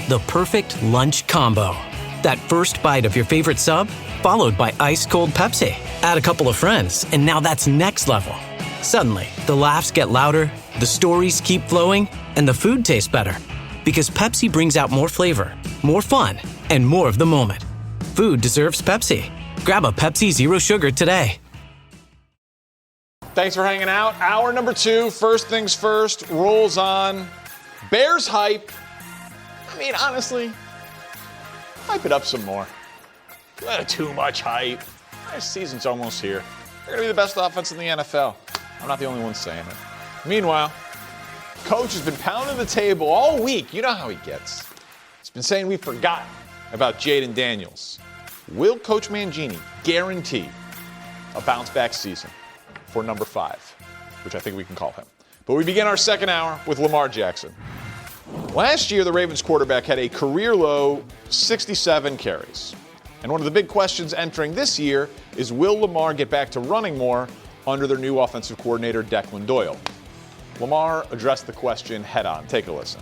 [SPEAKER 1] The perfect lunch combo. That first bite of your favorite sub, followed by ice-cold Pepsi. Add a couple of friends, and now that's next level. Suddenly, the laughs get louder, the stories keep flowing, and the food tastes better. Because Pepsi brings out more flavor, more fun, and more of the moment. Food deserves Pepsi. Grab a Pepsi Zero Sugar today.
[SPEAKER 2] Thanks for hanging out. Hour number 2, First Things First, rolls on. Bears hype. I mean, honestly, hype it up some more. Too much hype. This season's almost here. They're going to be the best offense in the NFL. I'm not the only one saying it. Meanwhile, Coach has been pounding the table all week. You know how he gets. He's been saying we forgot about Jayden Daniels. Will Coach Mangini guarantee a bounce-back season for number 5, which I think we can call him? But we begin our second hour with Lamar Jackson. Last year, the Ravens quarterback had a career-low 67 carries. And one of the big questions entering this year is, will Lamar get back to running more under their new offensive coordinator, Declan Doyle? Lamar addressed the question head-on. Take a listen.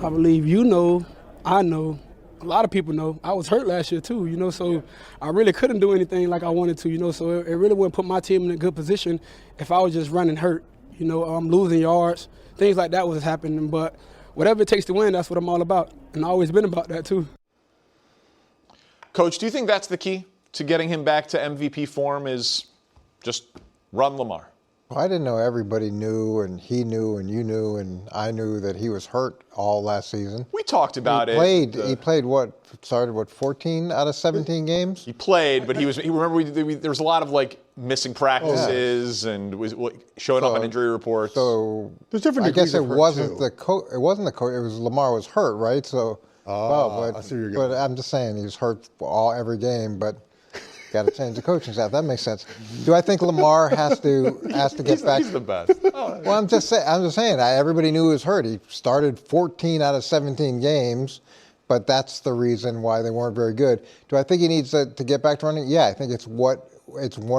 [SPEAKER 8] I believe you know, I know, a lot of people know. I was hurt last year too, so I really couldn't do anything like I wanted to, so it really wouldn't put my team in a good position if I was just running hurt, losing yards, things like that was happening. But whatever it takes to win, that's what I'm all about. And I've always been about that too.
[SPEAKER 2] Coach, do you think that's the key to getting him back to MVP form is just run Lamar?
[SPEAKER 4] Well, I didn't know everybody knew, and he knew, and you knew, and I knew that he was hurt all last season.
[SPEAKER 2] We talked about
[SPEAKER 4] it. He played 14 out of 17 games?
[SPEAKER 2] He played, but remember there was a lot of missing practices and was showing up on injury reports.
[SPEAKER 4] So
[SPEAKER 3] there's different.
[SPEAKER 4] I guess it wasn't the coach. It wasn't the coach. It was Lamar was hurt, right? So,
[SPEAKER 3] I see where you're going.
[SPEAKER 4] But I'm just saying he was hurt every game, but. Got to change the coaching staff. That makes sense. Do I think Lamar has to get back?
[SPEAKER 2] He's the best.
[SPEAKER 4] Well, I'm just saying. Everybody knew he was hurt. He started 14 out of 17 games, but that's the reason why they weren't very good. Do I think he needs to get back to running? Yeah, I think it's one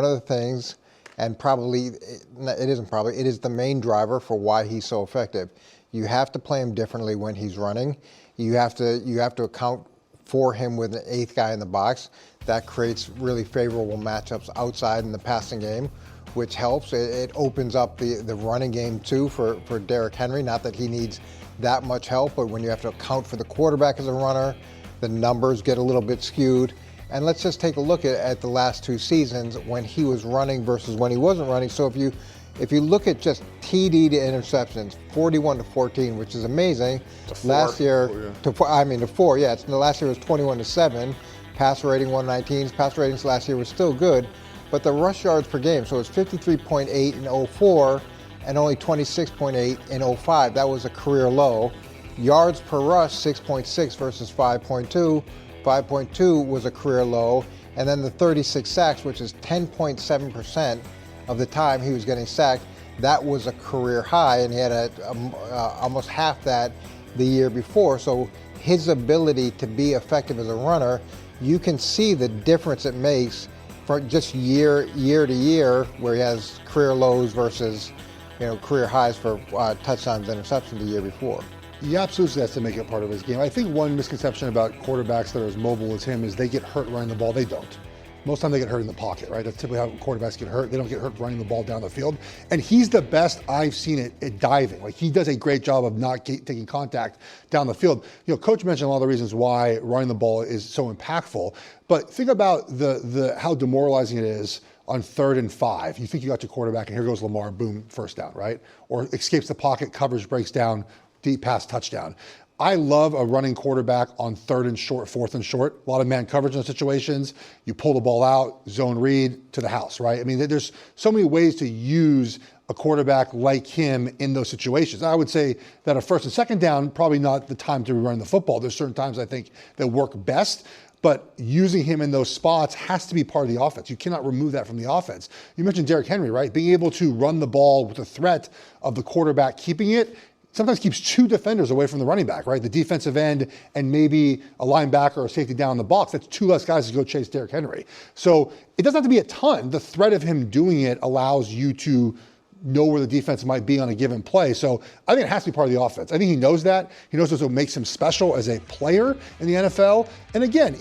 [SPEAKER 4] of the things, and it is the main driver for why he's so effective. You have to play him differently when he's running. You have to account for him with an eighth guy in the box. That creates really favorable matchups outside in the passing game, which helps. It opens up the running game, too, for Derrick Henry. Not that he needs that much help, but when you have to account for the quarterback as a runner, the numbers get a little bit skewed. And let's just take a look at the last two seasons when he was running versus when he wasn't running. So if you look at just TD to interceptions, 41-14, which is amazing. Last year, to 4, yeah. Last year was 21-7. Passer rating 119. Passer ratings last year was still good, but the rush yards per game, so it's 53.8 in 04 and only 26.8 in 05. That was a career low. Yards per rush, 6.6 versus 5.2. 5.2 was a career low. And then the 36 sacks, which is 10.7% of the time he was getting sacked, that was a career high, and he had almost half that the year before. So his ability to be effective as a runner, you can see the difference it makes for just year to year, where he has career lows versus career highs for touchdowns and interceptions the year before.
[SPEAKER 3] He absolutely has to make it part of his game. I think one misconception about quarterbacks that are as mobile as him is they get hurt running the ball. They don't. Most of the time they get hurt in the pocket, right? That's typically how quarterbacks get hurt. They don't get hurt running the ball down the field. And he's the best I've seen at diving. He does a great job of not taking contact down the field. Coach mentioned a lot of the reasons why running the ball is so impactful. But think about the how demoralizing it is on 3rd and 5. You think you got your quarterback, and here goes Lamar, boom, first down, right? Or escapes the pocket, coverage breaks down, deep pass, touchdown. I love a running quarterback on 3rd and short, 4th and short. A lot of man coverage in those situations. You pull the ball out, zone read to the house, right? I mean, there's so many ways to use a quarterback like him in those situations. I would say that a 1st and 2nd down, probably not the time to be running the football. There's certain times I think that work best, but using him in those spots has to be part of the offense. You cannot remove that from the offense. You mentioned Derrick Henry, right? Being able to run the ball with the threat of the quarterback keeping it, sometimes keeps 2 defenders away from the running back, right? The defensive end and maybe a linebacker or a safety down in the box. That's 2 less guys to go chase Derrick Henry. So it doesn't have to be a ton. The threat of him doing it allows you to know where the defense might be on a given play. So I think it has to be part of the offense. I think he knows that. He knows what makes him special as a player in the NFL. And again,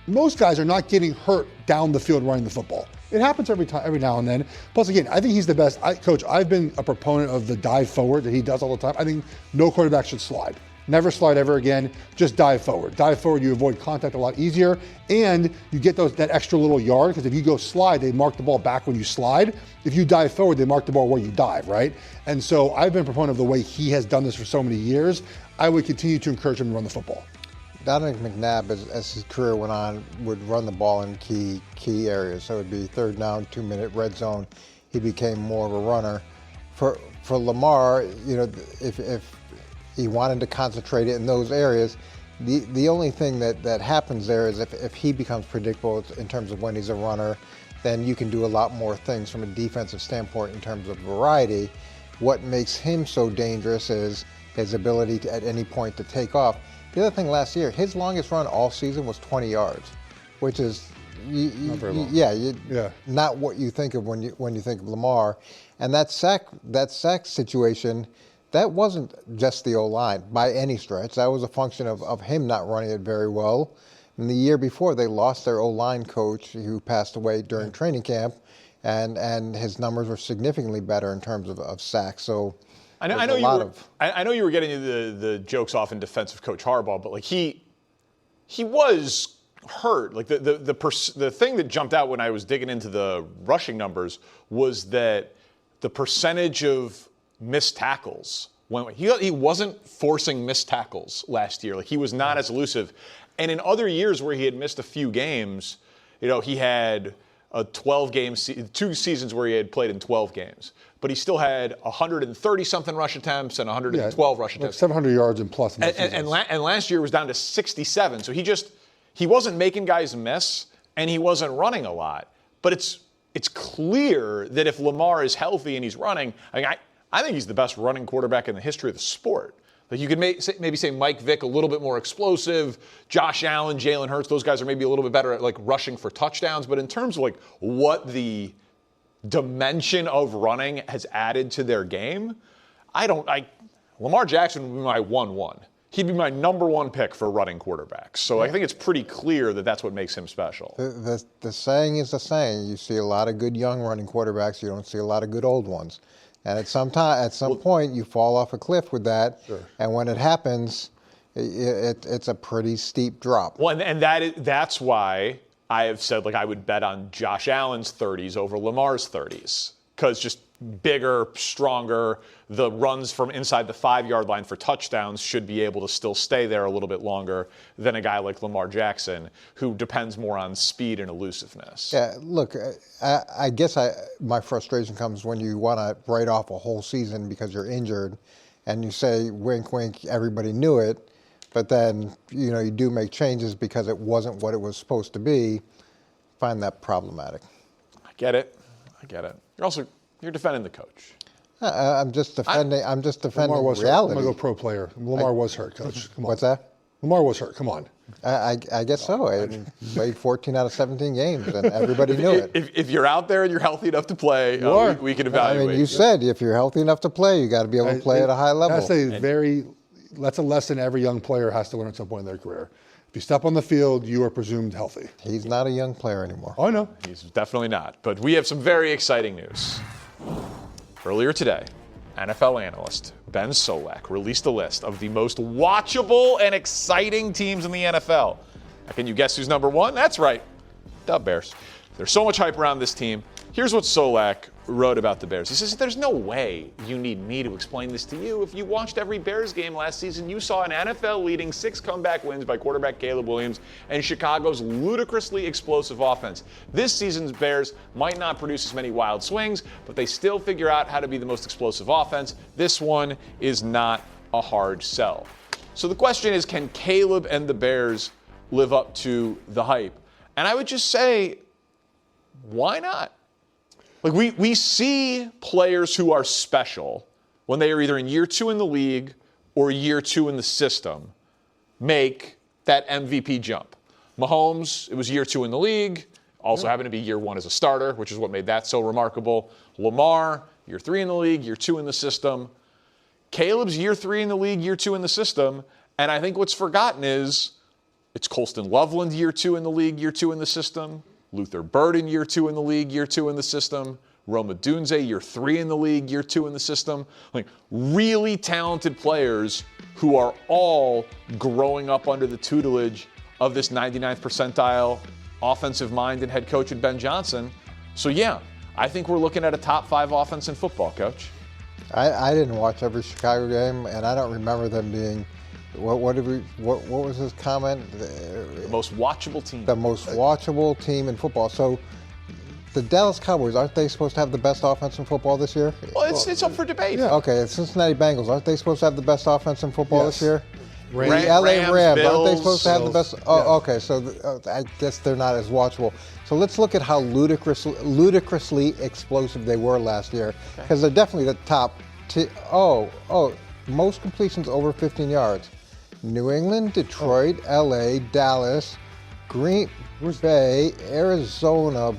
[SPEAKER 3] most guys are not getting hurt down the field running the football. It happens every now and then. Plus, again, I think he's the best. Coach, I've been a proponent of the dive forward that he does all the time. I think no quarterback should slide. Never slide ever again. Just dive forward. Dive forward, you avoid contact a lot easier, and you get that extra little yard, because if you go slide, they mark the ball back when you slide. If you dive forward, they mark the ball where you dive, right? And so I've been a proponent of the way he has done this for so many years. I would continue to encourage him to run the football.
[SPEAKER 4] Dominic McNabb, as his career went on, would run the ball in key areas. So it would be 3rd down, 2-minute red zone. He became more of a runner. For Lamar, if he wanted to concentrate it in those areas, the only thing that happens there is if he becomes predictable in terms of when he's a runner, then you can do a lot more things from a defensive standpoint in terms of variety. What makes him so dangerous is his ability to, at any point, to take off. The other thing last year, his longest run all season was 20 yards, which is
[SPEAKER 3] not very long.
[SPEAKER 4] Not what you think of when you think of Lamar. And that sack situation, that wasn't just the O-line by any stretch. That was a function of him not running it very well. And the year before, they lost their O-line coach who passed away during training camp, and his numbers were significantly better in terms of sacks. So
[SPEAKER 2] I know you were getting the jokes off in defense of Coach Harbaugh, but like he was hurt. Like the thing that jumped out when I was digging into the rushing numbers was that the percentage of missed tackles he wasn't forcing missed tackles last year. Like he was not as elusive. And in other years where he had missed a few games, he had a 12-game 2 seasons where he had played in 12 games. But he still had 130-something rush attempts and 112 rush attempts.
[SPEAKER 3] 700 yards and plus.
[SPEAKER 2] And last year was down to 67. So he wasn't making guys miss, and he wasn't running a lot. But it's clear that if Lamar is healthy and he's running, I think he's the best running quarterback in the history of the sport. Like you could maybe say Mike Vick a little bit more explosive, Josh Allen, Jalen Hurts, those guys are maybe a little bit better at like rushing for touchdowns. But in terms of like what the dimension of running has added to their game, Lamar Jackson would be my 1-1. He'd be my number 1 pick for running quarterbacks. So I think it's pretty clear that that's what makes him special.
[SPEAKER 4] The saying is the saying. You see a lot of good young running quarterbacks. You don't see a lot of good old ones. And at some point, you fall off a cliff with that. Sure. And when it happens, it's a pretty steep drop.
[SPEAKER 2] Well, and that's why I have said I would bet on Josh Allen's 30s over Lamar's 30s, because just bigger, stronger, the runs from inside the 5-yard line for touchdowns should be able to still stay there a little bit longer than a guy like Lamar Jackson, who depends more on speed and elusiveness.
[SPEAKER 4] Yeah, look, I guess my frustration comes when you want to write off a whole season because you're injured, and you say, wink, wink, everybody knew it, but then, you do make changes because it wasn't what it was supposed to be. Find that problematic.
[SPEAKER 2] I get it. You're defending the coach.
[SPEAKER 4] I'm just defending
[SPEAKER 3] Lamar was
[SPEAKER 4] reality.
[SPEAKER 3] Hurt. I'm going to go pro player. Lamar was hurt, Coach. Come on.
[SPEAKER 4] What's that?
[SPEAKER 3] Lamar was hurt. Come on.
[SPEAKER 4] I guess so. I played 14 out of 17 games, and everybody knew it.
[SPEAKER 2] If you're out there and you're healthy enough to play, we can evaluate.
[SPEAKER 4] I mean, you said if you're healthy enough to play, you got to be able to play at a high level.
[SPEAKER 3] That's a lesson every young player has to learn at some point in their career. If you step on the field, you are presumed healthy.
[SPEAKER 4] He's not a young player anymore.
[SPEAKER 3] Oh, I know.
[SPEAKER 2] He's definitely not. But we have some very exciting news. Earlier today, NFL analyst Ben Solak released a list of the most watchable and exciting teams in the NFL. Now, can you guess who's number 1? That's right, the Bears. There's so much hype around this team. Here's what Solak wrote about the Bears. He says, there's no way you need me to explain this to you. If you watched every Bears game last season, you saw an NFL-leading 6 comeback wins by quarterback Caleb Williams and Chicago's ludicrously explosive offense. This season's Bears might not produce as many wild swings, but they still figure out how to be the most explosive offense. This one is not a hard sell. So the question is, can Caleb and the Bears live up to the hype? And I would just say, why not? We see players who are special when they are either in year 2 in the league or year 2 in the system make that MVP jump. Mahomes, it was year 2 in the league, also happened to be year 1 as a starter, which is what made that so remarkable. Lamar, year 3 in the league, year 2 in the system. Caleb's year 3 in the league, year 2 in the system, and I think what's forgotten is it's Colston Loveland, year 2 in the league, year 2 in the system. Luther Burden, year 2 in the league, year 2 in the system. Roma Dunze, year 3 in the league, year 2 in the system. Really talented players who are all growing up under the tutelage of this 99th percentile offensive mind and head coach at Ben Johnson. So yeah, I think we're looking at a top 5 offense in football, Coach.
[SPEAKER 4] I didn't watch every Chicago game, and I don't remember them being. What was his comment?
[SPEAKER 2] The most watchable team.
[SPEAKER 4] The most watchable team in football. So the Dallas Cowboys, aren't they supposed to have the best offense in football this year?
[SPEAKER 2] Well, it's up for debate.
[SPEAKER 4] Yeah. Okay, the Cincinnati Bengals, aren't they supposed to have the best offense in football this year? The
[SPEAKER 2] LA
[SPEAKER 4] Rams,
[SPEAKER 2] Bills,
[SPEAKER 4] aren't they supposed to have the best? Oh, okay, so I guess they're not as watchable. So let's look at how ludicrously explosive they were last year, because they're definitely the top. Most completions over 15 yards. New England, Detroit, LA, Dallas, Green Bay, Arizona,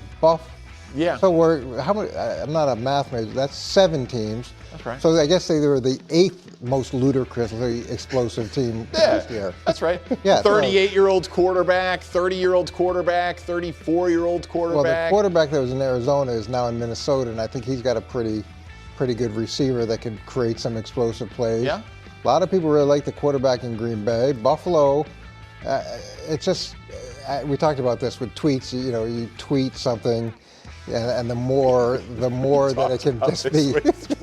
[SPEAKER 2] Yeah.
[SPEAKER 4] So how many? I'm not a math major. That's 7 teams.
[SPEAKER 2] That's right.
[SPEAKER 4] So I guess they were the 8th most ludicrously explosive team last year.
[SPEAKER 2] That's right.
[SPEAKER 4] Yeah.
[SPEAKER 2] 38-year-old quarterback, 30-year-old quarterback, 34-year-old quarterback.
[SPEAKER 4] Well, the quarterback that was in Arizona is now in Minnesota, and I think he's got a pretty good receiver that can create some explosive plays.
[SPEAKER 2] Yeah.
[SPEAKER 4] A lot of people really like the quarterback in Green Bay. Buffalo, it's just, we talked about this with tweets. You tweet something, and the more that it can just be.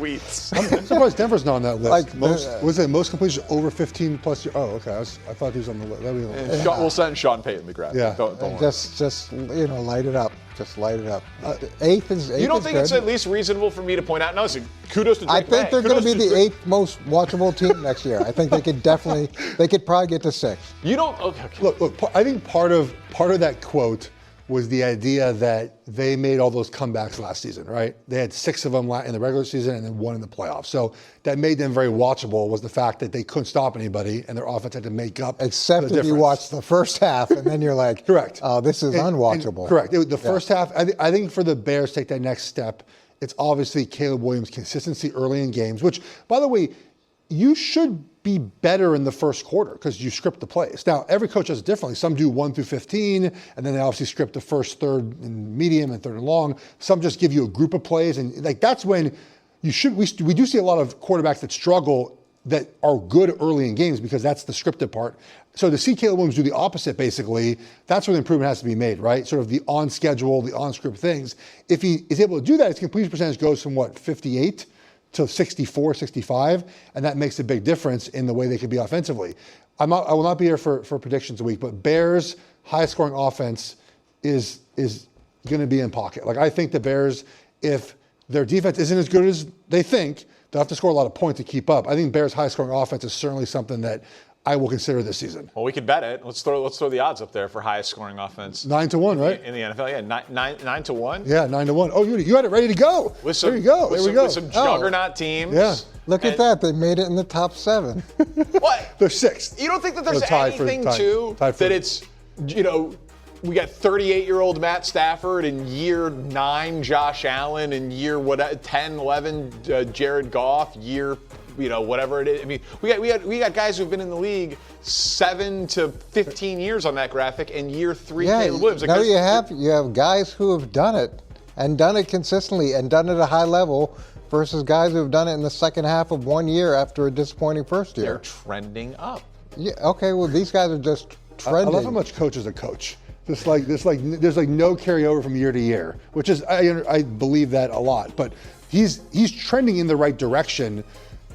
[SPEAKER 2] Tweets.
[SPEAKER 3] I'm surprised Denver's not on that list.
[SPEAKER 4] Like
[SPEAKER 3] most completions over 15 plus years? Oh, okay. I thought he was on the list.
[SPEAKER 2] We'll send Sean Payton the graphic.
[SPEAKER 3] Yeah.
[SPEAKER 2] Don't worry.
[SPEAKER 4] Just light it up. Just light it up. 8th is
[SPEAKER 2] You don't think
[SPEAKER 4] good.
[SPEAKER 2] it's at least reasonable for me to point out? No, kudos to Drake
[SPEAKER 4] I think they're going to be the 8th most watchable team next year. I think they could probably get to 6th.
[SPEAKER 2] You don't. Okay.
[SPEAKER 3] Look. I think part of that quote was the idea that they made all those comebacks last season, right? They had 6 of them in the regular season and then 1 in the playoffs. So that made them very watchable was the fact that they couldn't stop anybody and their offense had to make up.
[SPEAKER 4] Except
[SPEAKER 3] the
[SPEAKER 4] if you
[SPEAKER 3] difference.
[SPEAKER 4] watch the first half and then you're like,
[SPEAKER 3] correct.
[SPEAKER 4] Oh, this is unwatchable.
[SPEAKER 3] Correct. The first half, I think for the Bears to take that next step, it's obviously Caleb Williams' consistency early in games, which, by the way, you should be better in the first quarter because you script the plays. Now, every coach does it differently. Some do 1 through 15, and then they obviously script the first, third, and medium, and third and long. Some just give you a group of plays, and that's when you should. We do see a lot of quarterbacks that struggle that are good early in games because that's the scripted part. So to see Caleb Williams do the opposite, basically, that's where the improvement has to be made, right? Sort of the on schedule, the on script things. If he is able to do that, his completion percentage goes from 58 to 64, 65, and that makes a big difference in the way they can be offensively. I will not be here for predictions a week, but Bears' highest scoring offense is going to be in pocket. I think the Bears, if their defense isn't as good as they think, they'll have to score a lot of points to keep up. I think Bears' highest scoring offense is certainly something that I will consider this season.
[SPEAKER 2] Well, we could bet it. Let's throw the odds up there for highest scoring offense.
[SPEAKER 3] 9-1, right?
[SPEAKER 2] In the NFL, yeah, 9-1.
[SPEAKER 3] Yeah, 9-1. Oh, you had it ready to go. There you go. There we go.
[SPEAKER 2] With some juggernaut teams.
[SPEAKER 3] Yeah.
[SPEAKER 4] Look at that. They made it in the top 7.
[SPEAKER 2] What?
[SPEAKER 3] They're 6th.
[SPEAKER 2] You don't think that there's
[SPEAKER 3] tied
[SPEAKER 2] anything
[SPEAKER 3] tied for-
[SPEAKER 2] that it's, we got 38-year-old Matt Stafford in year 9, Josh Allen in year 10, 11, Jared Goff, year whatever it is. I mean, we got guys who've been in the league 7 to 15 years on that graphic, and year 3 Caleb Williams.
[SPEAKER 4] No, you have guys who have done it and done it consistently and done it at a high level versus guys who have done it in the second half of 1 year after a disappointing first year.
[SPEAKER 2] They're trending up.
[SPEAKER 4] Yeah. Okay. Well, these guys are just trending.
[SPEAKER 3] I love how much coach is a coach. There's no carryover from year to year, which is I believe that a lot. But he's trending in the right direction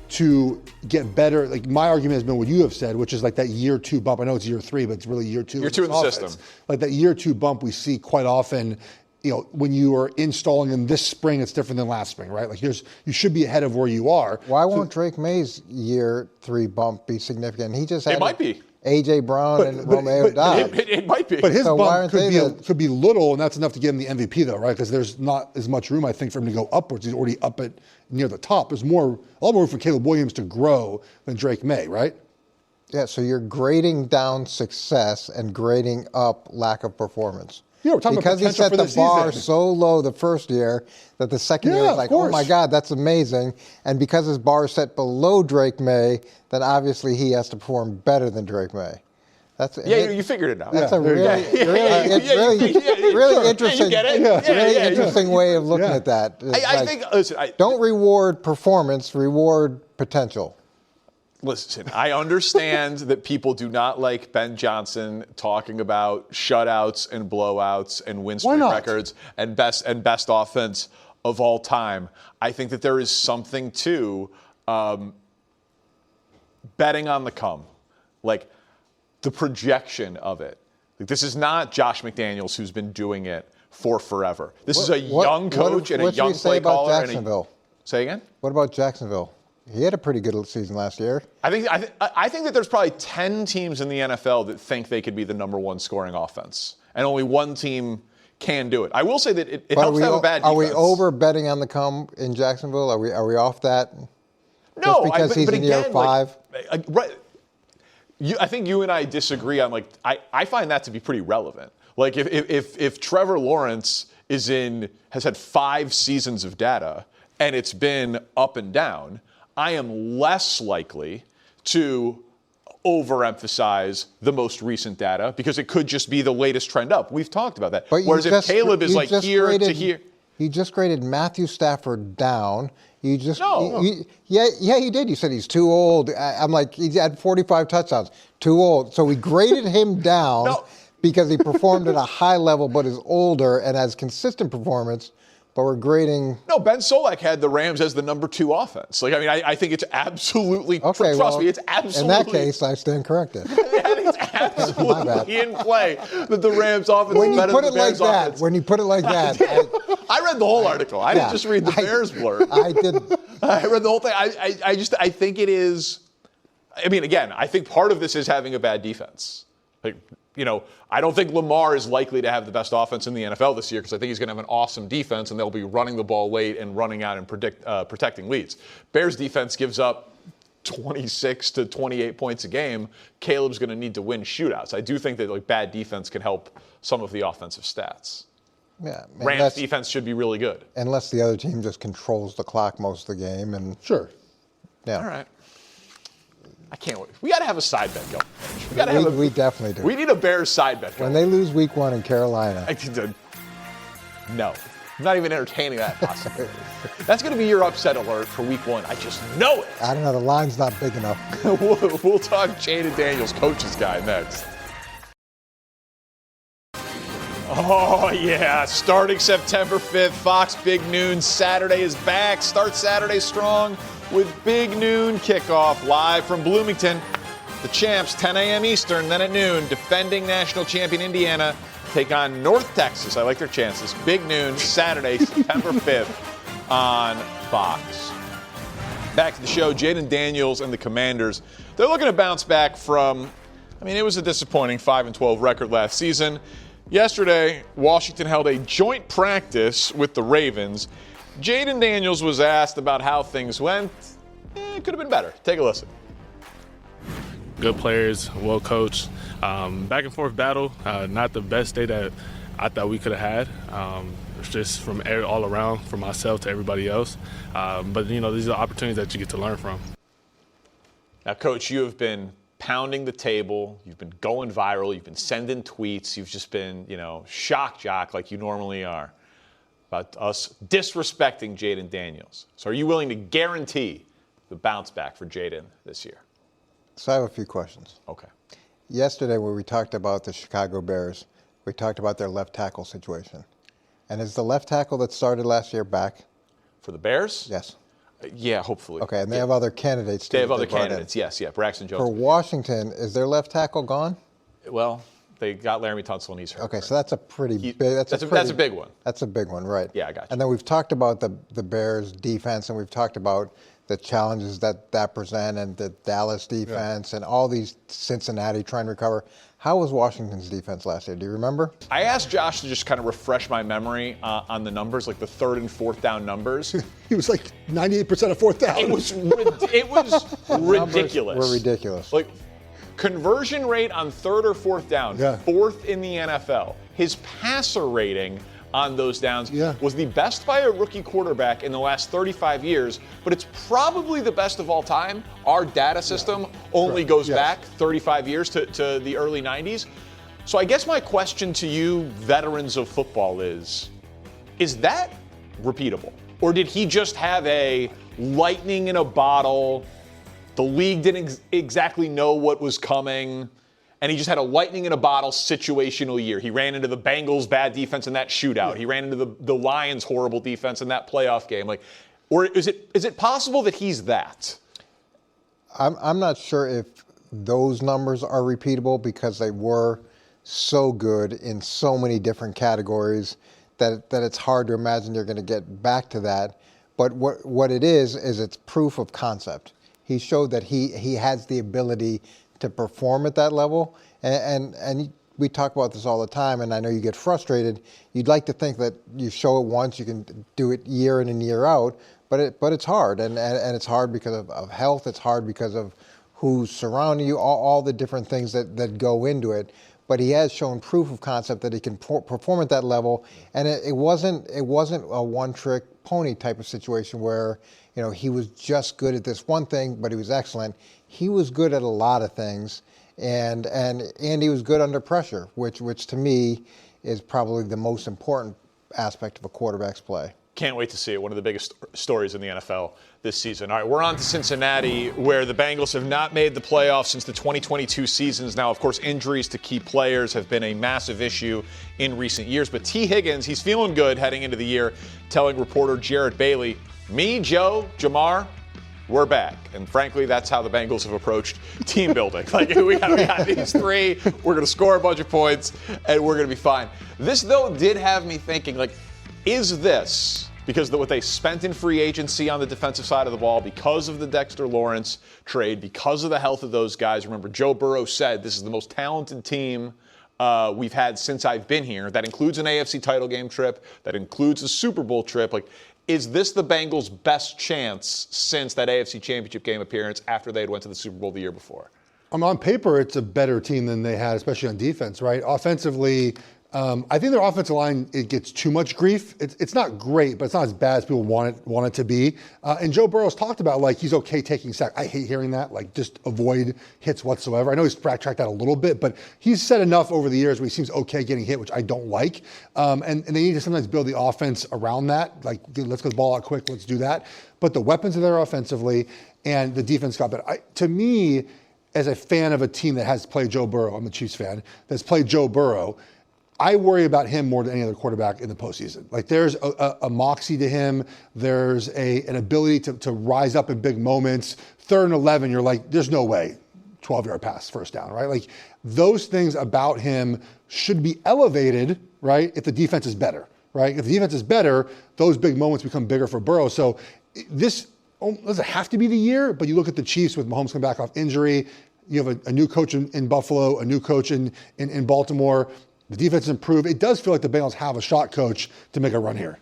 [SPEAKER 3] to get better. My argument has been what you have said, which is that year 2 bump. I know it's year 3, but it's really year 2.
[SPEAKER 2] Year 2 in the system.
[SPEAKER 3] That year 2 bump we see quite often. When you are installing in this spring, it's different than last spring, right? You should be ahead of where you are.
[SPEAKER 4] Why won't Drake May's year 3 bump be significant? He just had
[SPEAKER 2] it might be.
[SPEAKER 4] A.J. Brown and Romeo Dobbs.
[SPEAKER 2] It might be.
[SPEAKER 3] But his
[SPEAKER 4] So
[SPEAKER 3] bump could be little, and that's enough to get him the MVP, though, right? Because there's not as much room, I think, for him to go upwards. He's already up at near the top. There's a lot more room for Caleb Williams to grow than Drake May, right?
[SPEAKER 4] Yeah, so you're grading down success and grading up lack of performance.
[SPEAKER 3] Yeah, we're talking
[SPEAKER 4] because
[SPEAKER 3] about
[SPEAKER 4] he set
[SPEAKER 3] potential for
[SPEAKER 4] the bar
[SPEAKER 3] season.
[SPEAKER 4] so low the first year that the second year is
[SPEAKER 3] of
[SPEAKER 4] oh my
[SPEAKER 3] course.
[SPEAKER 4] God, that's amazing. And because his bar is set below Drake May, then obviously he has to perform better than Drake May.
[SPEAKER 2] You figured it out.
[SPEAKER 4] That's a really interesting.
[SPEAKER 2] You get it?
[SPEAKER 4] It's a really interesting way of looking at that.
[SPEAKER 2] I think. Listen,
[SPEAKER 4] don't reward performance, reward potential.
[SPEAKER 2] Listen, I understand that people do not like Ben Johnson talking about shutouts and blowouts and win streak records and best offense of all time. I think that there is something to betting on the come, the projection of it. This is not Josh McDaniels who's been doing it for forever. This is a young coach and a young play caller.
[SPEAKER 4] Jacksonville?
[SPEAKER 2] Say again?
[SPEAKER 4] What about Jacksonville? He had a pretty good season last year.
[SPEAKER 2] I think that there's probably 10 teams in the NFL that think they could be the number 1 scoring offense, and only one team can do it. I will say that it helps to have a bad defense.
[SPEAKER 4] Are we over betting on the come in Jacksonville? Are we off that?
[SPEAKER 2] No,
[SPEAKER 4] just because he's in year 5.
[SPEAKER 2] Right. I think you and I disagree on I find that to be pretty relevant. If Trevor Lawrence has had 5 seasons of data, and it's been up and down, I am less likely to overemphasize the most recent data because it could just be the latest trend up. We've talked about that. Whereas if Caleb is like here to here.
[SPEAKER 4] You just graded Matthew Stafford down. You just
[SPEAKER 2] No.
[SPEAKER 4] yeah, you did. You said he's too old. I'm like, he's had 45 touchdowns. Too old. So we graded him down because he performed at a high level but is older and has consistent performance. But we're grading.
[SPEAKER 2] No, Ben Solak had the Rams as the number 2 offense. Like, I mean, I think it's absolutely.
[SPEAKER 4] Okay,
[SPEAKER 2] trust me, it's absolutely.
[SPEAKER 4] In that case, I stand corrected.
[SPEAKER 2] It's absolutely in play that the Rams offense is better than the Bears offense.
[SPEAKER 4] When you put it like that.
[SPEAKER 2] I read the whole article. I didn't just read the Bears blurb.
[SPEAKER 4] I did.
[SPEAKER 2] I read the whole thing. I think it is. I mean, again, I think part of this is having a bad defense. Like, I don't think Lamar is likely to have the best offense in the NFL this year because I think he's going to have an awesome defense and they'll be running the ball late and running out and protecting leads. Bears defense gives up 26 to 28 points a game. Caleb's going to need to win shootouts. I do think that bad defense can help some of the offensive stats.
[SPEAKER 4] Yeah,
[SPEAKER 2] Rams defense should be really good.
[SPEAKER 4] Unless the other team just controls the clock most of the game. And
[SPEAKER 3] Sure.
[SPEAKER 4] Yeah.
[SPEAKER 2] All right. I can't wait. We got to have a side bet going.
[SPEAKER 4] We definitely do.
[SPEAKER 2] We need a Bears side bet going.
[SPEAKER 4] When they lose week 1 in Carolina.
[SPEAKER 2] No. I'm not even entertaining that possibility. That's going to be your upset alert for week 1. I just know it.
[SPEAKER 4] I don't know. The line's not big enough.
[SPEAKER 2] We'll talk Jayden Daniels, coach's guy, next. Oh, yeah. Starting September 5th, Fox Big Noon. Saturday is back. Start Saturday strong with Big Noon kickoff live from Bloomington. The Champs, 10 a.m. Eastern, then at noon, defending national champion Indiana take on North Texas. I like their chances. Big Noon, Saturday, September 5th on Fox. Back to the show, Jayden Daniels and the Commanders. They're looking to bounce back from, it was a disappointing 5-12 record last season. Yesterday, Washington held a joint practice with the Ravens. Jayden Daniels was asked about how things went. It could have been better. Take a listen.
[SPEAKER 9] Good players, well coached. Back and forth battle. Not the best day that I thought we could have had. It's just from all around, from myself to everybody else. But these are opportunities that you get to learn from.
[SPEAKER 2] Now, Coach, you have been pounding the table. You've been going viral. You've been sending tweets. You've just been, shock jock like you normally are about us disrespecting Jayden Daniels. So are you willing to guarantee the bounce back for Jayden this year?
[SPEAKER 4] So I have a few questions.
[SPEAKER 2] Okay.
[SPEAKER 4] Yesterday when we talked about the Chicago Bears, we talked about their left tackle situation. And is the left tackle that started last year back?
[SPEAKER 2] For the Bears?
[SPEAKER 4] Yes.
[SPEAKER 2] Yeah, hopefully.
[SPEAKER 4] Okay, and they have other candidates too.
[SPEAKER 2] They have other candidates, yes. Braxton Jones.
[SPEAKER 4] For Washington, is their left tackle gone?
[SPEAKER 2] Well, they got Laramie Tunsil and he's hurt.
[SPEAKER 4] Okay, so that's a pretty big.
[SPEAKER 2] That's a big one.
[SPEAKER 4] That's a big one, right?
[SPEAKER 2] Yeah, I got you.
[SPEAKER 4] And then we've talked about the Bears defense, and we've talked about the challenges that present, and the Dallas defense, and all these Cincinnati trying to recover. How was Washington's defense last year? Do you remember?
[SPEAKER 2] I asked Josh to just kind of refresh my memory on the numbers, like the 3rd and 4th down numbers.
[SPEAKER 3] He was like 98% of 4th down.
[SPEAKER 2] It was ridiculous.
[SPEAKER 4] Were ridiculous.
[SPEAKER 2] Like, conversion rate on 3rd or 4th down, 4th in the NFL. His passer rating on those downs was the best by a rookie quarterback in the last 35 years, but it's probably the best of all time. Our data system only goes back 35 years to the early 90s. So I guess my question to you, veterans of football, is that repeatable? Or did he just have a lightning in a bottle? The league didn't exactly know what was coming, and he just had a lightning in a bottle situational year. He ran into the Bengals' bad defense in that shootout. He ran into the Lions' horrible defense in that playoff game. Or is it possible that he's that?
[SPEAKER 4] I'm not sure if those numbers are repeatable because they were so good in so many different categories that it's hard to imagine they're going to get back to that. But what it is it's proof of concept. He showed that he has the ability to perform at that level, and we talk about this all the time, and I know you get frustrated. You'd like to think that you show it once, you can do it year in and year out, but it's hard, and it's hard because of health. It's hard because of who's surrounding you, all the different things that go into it. but he has shown proof of concept that he can perform at that level. And it wasn't a one-trick pony type of situation where, he was just good at this one thing, but he was excellent. He was good at a lot of things, and he was good under pressure, which to me is probably the most important aspect of a quarterback's play.
[SPEAKER 2] Can't wait to see it. One of the biggest stories in the NFL this season. All right, we're on to Cincinnati, where the Bengals have not made the playoffs since the 2022 seasons. Now, of course, injuries to key players have been a massive issue in recent years. But T. Higgins, he's feeling good heading into the year, telling reporter Jarrett Bailey, me, Joe, Jamar, we're back. And frankly, that's how the Bengals have approached team building. Like, we got these three, we're going to score a bunch of points, and we're going to be fine. This, though, did have me thinking, like, is this, because of what they spent in free agency on the defensive side of the ball, because of the Dexter Lawrence trade, because of the health of those guys? Remember, Joe Burrow said this is the most talented team we've had since I've been here. That includes an AFC title game trip. That includes a Super Bowl trip. Like, is this the Bengals' best chance since that AFC Championship game appearance after they had went to the Super Bowl the year before?
[SPEAKER 3] On paper, it's a better team than they had, especially on defense, right? Offensively, I think their offensive line, it gets too much grief. It's not great, but it's not as bad as people want it to be. And Joe Burrow's talked about, like, he's okay taking sacks. I hate hearing that, like, just avoid hits whatsoever. I know he's backtracked that a little bit, but he's said enough over the years where he seems okay getting hit, which I don't like. And they need to sometimes build the offense around that. Like, let's get the ball out quick, let's do that. But the weapons are there offensively, and the defense got better. To me, as a fan of a team that has played Joe Burrow, I'm a Chiefs fan, that's played Joe Burrow, I worry about him more than any other quarterback in the postseason. Like, there's a moxie to him. There's an ability to rise up in big moments. 3rd and 11, you're like, there's no way. 12-yard pass, first down, right? Like, those things about him should be elevated, right, if the defense is better, right? If the defense is better, those big moments become bigger for Burrow. So this doesn't have to be the year, but you look at the Chiefs with Mahomes coming back off injury. You have a new coach in Buffalo, a new coach in Baltimore. The defense improved. It does feel like the Bengals have a shot, coach, to make a run here.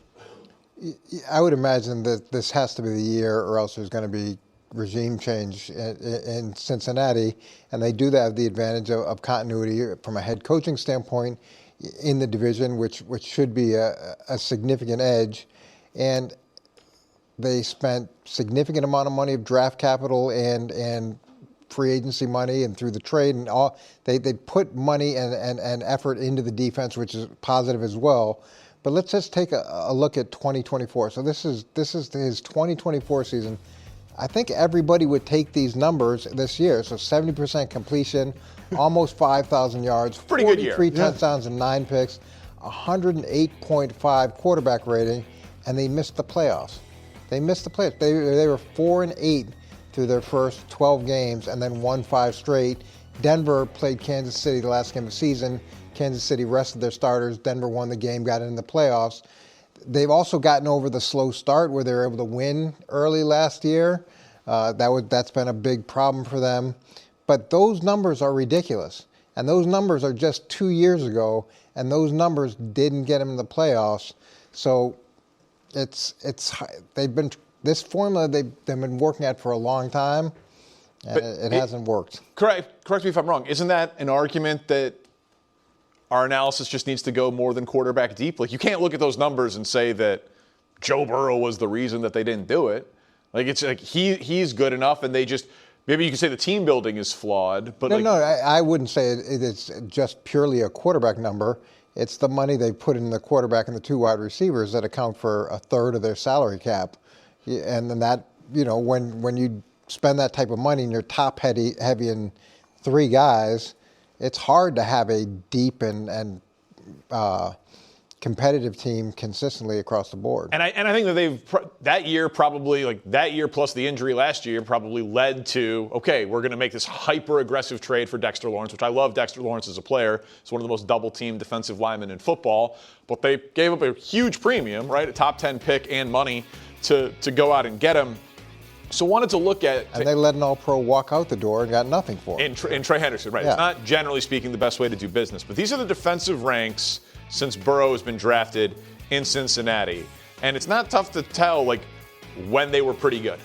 [SPEAKER 4] I would imagine that this has to be the year, or else there's going to be regime change in Cincinnati. And they do have the advantage of continuity from a head coaching standpoint in the division, which should be a significant edge. And they spent significant amount of money of draft capital and free agency money and through the trade and all. They put money and effort into the defense, which is positive as well. But let's just take a look at 2024. So this is his 2024 season. I think everybody would take these numbers this year. So 70% completion, almost 5,000 yards,
[SPEAKER 2] pretty good year.
[SPEAKER 4] 43 touchdowns and 9 picks, 108.5 quarterback rating, and they missed the playoffs. They missed the playoffs. They were 4-8 through their first 12 games and then won 5 straight. Denver played Kansas City the last game of the season. Kansas City rested their starters. Denver won the game, got into the playoffs. They've also gotten over the slow start where they were able to win early last year. That's been a big problem for them. But those numbers are ridiculous. And those numbers are just 2 years ago, and those numbers didn't get them in the playoffs. So this formula they've been working at for a long time, and it hasn't worked.
[SPEAKER 2] Correct me if I'm wrong. Isn't that an argument that our analysis just needs to go more than quarterback deep? Like, you can't look at those numbers and say that Joe Burrow was the reason that they didn't do it. Like, it's like he's good enough, and they just maybe you could say the team building is flawed. But
[SPEAKER 4] I wouldn't say it's just purely a quarterback number. It's the money they put in the quarterback and the 2 wide receivers that account for 1/3 of their salary cap. And then that, when you spend that type of money and you're top heavy in 3 guys, it's hard to have a deep and competitive team consistently across the board.
[SPEAKER 2] And I think that that year plus the injury last year probably led to, okay, we're going to make this hyper aggressive trade for Dexter Lawrence, which I love Dexter Lawrence as a player. He's one of the most double team defensive linemen in football, but they gave up a huge premium, right? A top 10 pick and money to go out and get him. So wanted to look at...
[SPEAKER 4] And they let an all-pro walk out the door and got nothing for him.
[SPEAKER 2] In Trey Henderson, right. Yeah. It's not, generally speaking, the best way to do business. But these are the defensive ranks since Burrow has been drafted in Cincinnati. And it's not tough to tell, like, when they were pretty good.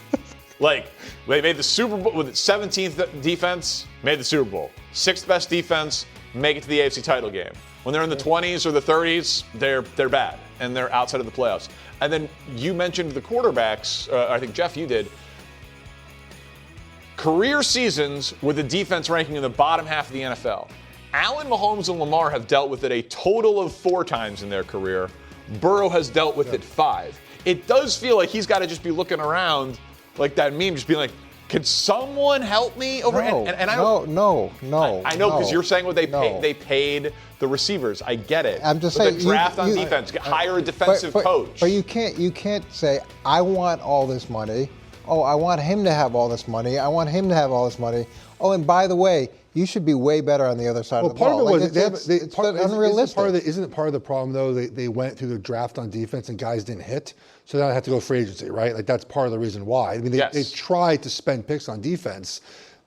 [SPEAKER 2] Like, they made the Super Bowl with its 17th defense, made the Super Bowl. 6th best defense, make it to the AFC title game. When they're in the 20s or the 30s, they're bad, and they're outside of the playoffs. And then you mentioned the quarterbacks. I think, Jeff, you did. Career seasons with the defense ranking in the bottom half of the NFL. Allen, Mahomes, and Lamar have dealt with it a total of 4 times in their career. Burrow has dealt with it 5. It does feel like he's got to just be looking around like that meme, just being like, could someone help me over?
[SPEAKER 4] No,
[SPEAKER 2] and I
[SPEAKER 4] no.
[SPEAKER 2] I know, because you're saying what they paid the receivers. I get it.
[SPEAKER 4] I'm just
[SPEAKER 2] but
[SPEAKER 4] saying
[SPEAKER 2] the draft on defense, hire a defensive coach.
[SPEAKER 4] But you can't say, I want all this money. Oh, I want him to have all this money. I want him to have all this money. Oh, and by the way, you should be way better on the other side of the ball.
[SPEAKER 3] Part of it was it's unrealistic.
[SPEAKER 4] Isn't
[SPEAKER 3] part of the problem, though, they went through the draft on defense and guys didn't hit, so now they have to go free agency, right? Like, that's part of the reason why. I mean, they tried to spend picks on defense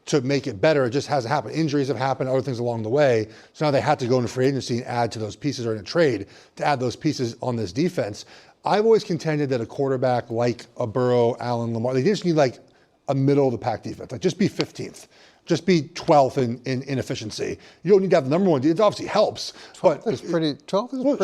[SPEAKER 3] to make it better. It just hasn't happened. Injuries have happened, other things along the way. So now they had to go into free agency and add to those pieces, or in a trade to add those pieces on this defense. I've always contended that a quarterback like a Burrow, Allen, Lamar, they just need like a middle of the pack defense. Like, just be 15th. Just be 12th in efficiency. You don't need to have the number one. It obviously helps.
[SPEAKER 4] 12th is pretty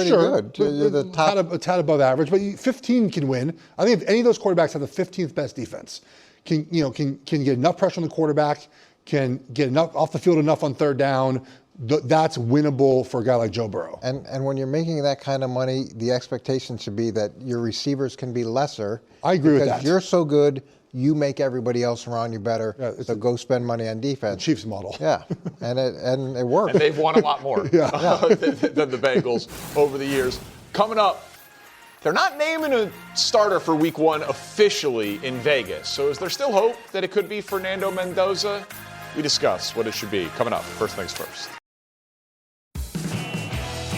[SPEAKER 4] good. You're the top.
[SPEAKER 3] A tad above average, but 15 can win. I think if any of those quarterbacks have the 15th best defense, can get enough pressure on the quarterback, can get enough off the field enough on third down, that's winnable for a guy like Joe Burrow.
[SPEAKER 4] And when you're making that kind of money, the expectation should be that your receivers can be lesser.
[SPEAKER 3] I agree with that.
[SPEAKER 4] Because you're so good, you make everybody else around you better. Yeah, so go spend money on defense.
[SPEAKER 3] The Chiefs model.
[SPEAKER 4] Yeah, and it works.
[SPEAKER 2] And they've won a lot more than the Bengals over the years. Coming up, they're not naming a starter for Week 1 officially in Vegas. So is there still hope that it could be Fernando Mendoza? We discuss what it should be. Coming up, first things first.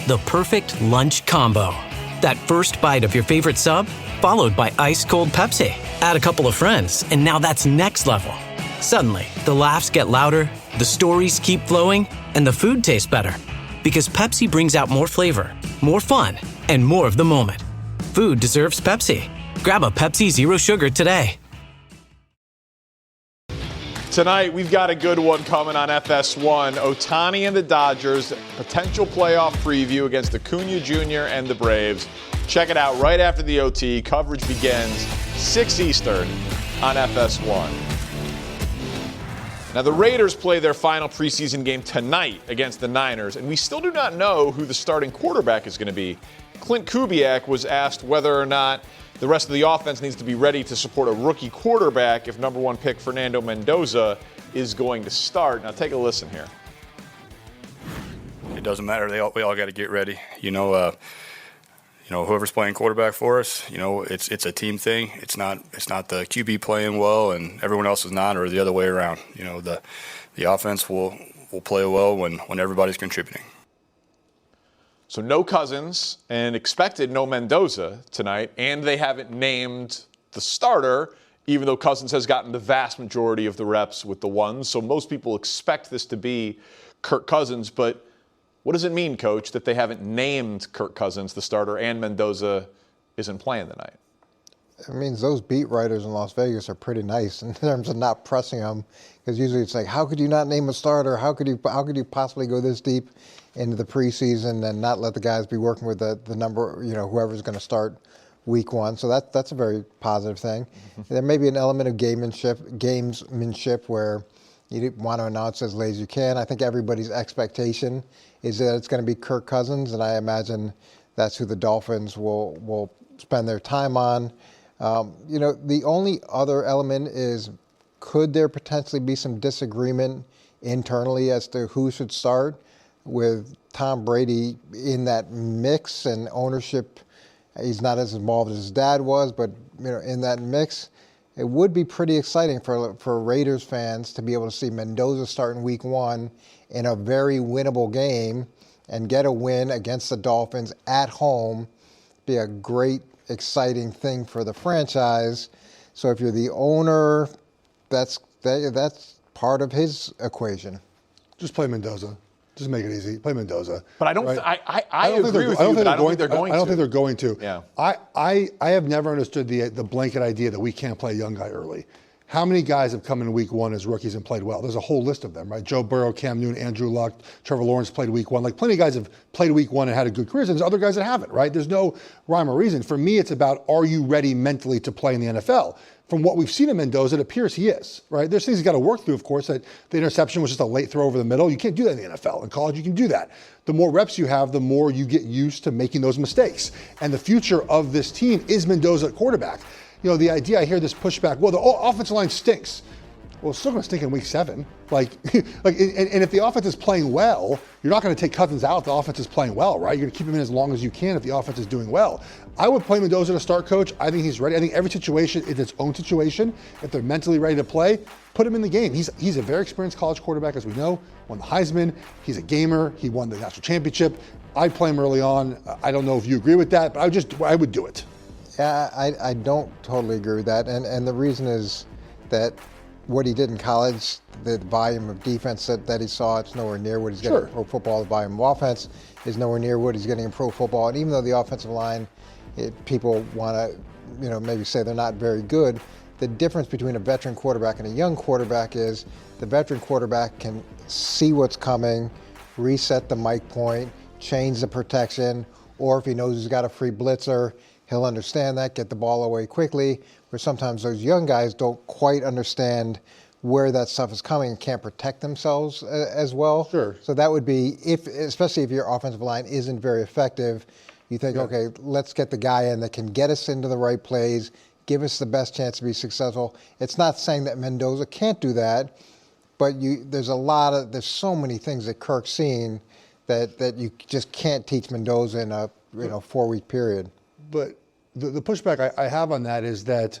[SPEAKER 1] The perfect lunch combo. That first bite of your favorite sub, followed by ice-cold Pepsi. Add a couple of friends, and now that's next level. Suddenly, the laughs get louder, the stories keep flowing, and the food tastes better. Because Pepsi brings out more flavor, more fun, and more of the moment. Food deserves Pepsi. Grab a Pepsi Zero Sugar today.
[SPEAKER 2] Tonight, we've got a good one coming on FS1. Ohtani and the Dodgers, potential playoff preview against Acuna Jr. and the Braves. Check it out right after the OT. Coverage begins 6 Eastern on FS1. Now, the Raiders play their final preseason game tonight against the Niners, and we still do not know who the starting quarterback is going to be. Clint Kubiak was asked whether or not the rest of the offense needs to be ready to support a rookie quarterback if number 1 pick Fernando Mendoza is going to start. Now, take a listen here.
[SPEAKER 10] It doesn't matter. We all got to get ready. Whoever's playing quarterback for us, it's a team thing. It's not the QB playing well and everyone else is not, or the other way around. The offense will play well when everybody's contributing.
[SPEAKER 2] So no Cousins and expected no Mendoza tonight, and they haven't named the starter, even though Cousins has gotten the vast majority of the reps with the ones. So most people expect this to be Kirk Cousins, but what does it mean, Coach, that they haven't named Kirk Cousins the starter and Mendoza isn't playing tonight?
[SPEAKER 4] It means those beat writers in Las Vegas are pretty nice in terms of not pressing them, because usually it's like, how could you not name a starter? How could you possibly go this deep into the preseason and not let the guys be working with the number, whoever's going to start Week 1? So that's a very positive thing. There may be an element of gamesmanship where you want to announce as late as you can. I think everybody's expectation is that it's going to be Kirk Cousins, and I imagine that's who the Dolphins will spend their time on. The only other element is, could there potentially be some disagreement internally as to who should start, with Tom Brady in that mix and ownership? He's not as involved as his dad was, but in that mix, it would be pretty exciting for Raiders fans to be able to see Mendoza start in Week 1 in a very winnable game and get a win against the Dolphins at home. Be a great, exciting thing for the franchise. So if you're the owner, that's part of his equation.
[SPEAKER 3] Just play Mendoza. Just make it easy. Play Mendoza.
[SPEAKER 2] But I don't. Right? I agree with you. I don't think they're going to.
[SPEAKER 3] I don't think they're going to.
[SPEAKER 2] Yeah.
[SPEAKER 3] I have never understood the blanket idea that we can't play a young guy early. How many guys have come in week one as rookies and played well? There's a whole list of them, right? Joe Burrow, Cam Newton, Andrew Luck, Trevor Lawrence played week one. Like, plenty of guys have played week one and had a good career, and there's other guys that haven't, right? There's no rhyme or reason. For me, it's about, are you ready mentally to play in the NFL? From what we've seen in Mendoza, it appears he is, right? There's things he's got to work through, of course, that the interception was just a late throw over the middle. You can't do that in the NFL. In college, you can do that. The more reps you have, the more you get used to making those mistakes. And the future of this team is Mendoza at quarterback. You know, the idea, I hear this pushback, well, the offensive line stinks. Well, it's still going to stink in week 7. And if the offense is playing well, you're not going to take Cousins out if the offense is playing well, right? You're going to keep him in as long as you can if the offense is doing well. I would play Mendoza to start, coach. I think he's ready. I think every situation is its own situation. If they're mentally ready to play, put him in the game. He's a very experienced college quarterback, as we know. Won the Heisman. He's a gamer. He won the national championship. I'd play him early on. I don't know if you agree with that, but I would do it.
[SPEAKER 4] Yeah, I don't totally agree with that. And the reason is that what he did in college, the volume of defense that he saw, it's nowhere near what he's getting in pro football. The volume of offense is nowhere near what he's getting in pro football. And even though the offensive line, people want to, maybe say they're not very good, the difference between a veteran quarterback and a young quarterback is the veteran quarterback can see what's coming, reset the mic point, change the protection, or if he knows he's got a free blitzer, he'll understand that, get the ball away quickly, where sometimes those young guys don't quite understand where that stuff is coming and can't protect themselves as well.
[SPEAKER 3] Sure.
[SPEAKER 4] So that would be, especially if your offensive line isn't very effective, you think, okay, let's get the guy in that can get us into the right plays, give us the best chance to be successful. It's not saying that Mendoza can't do that, but there's so many things that Kirk's seen that you just can't teach Mendoza in a 4-week period.
[SPEAKER 3] But the pushback I have on that is that,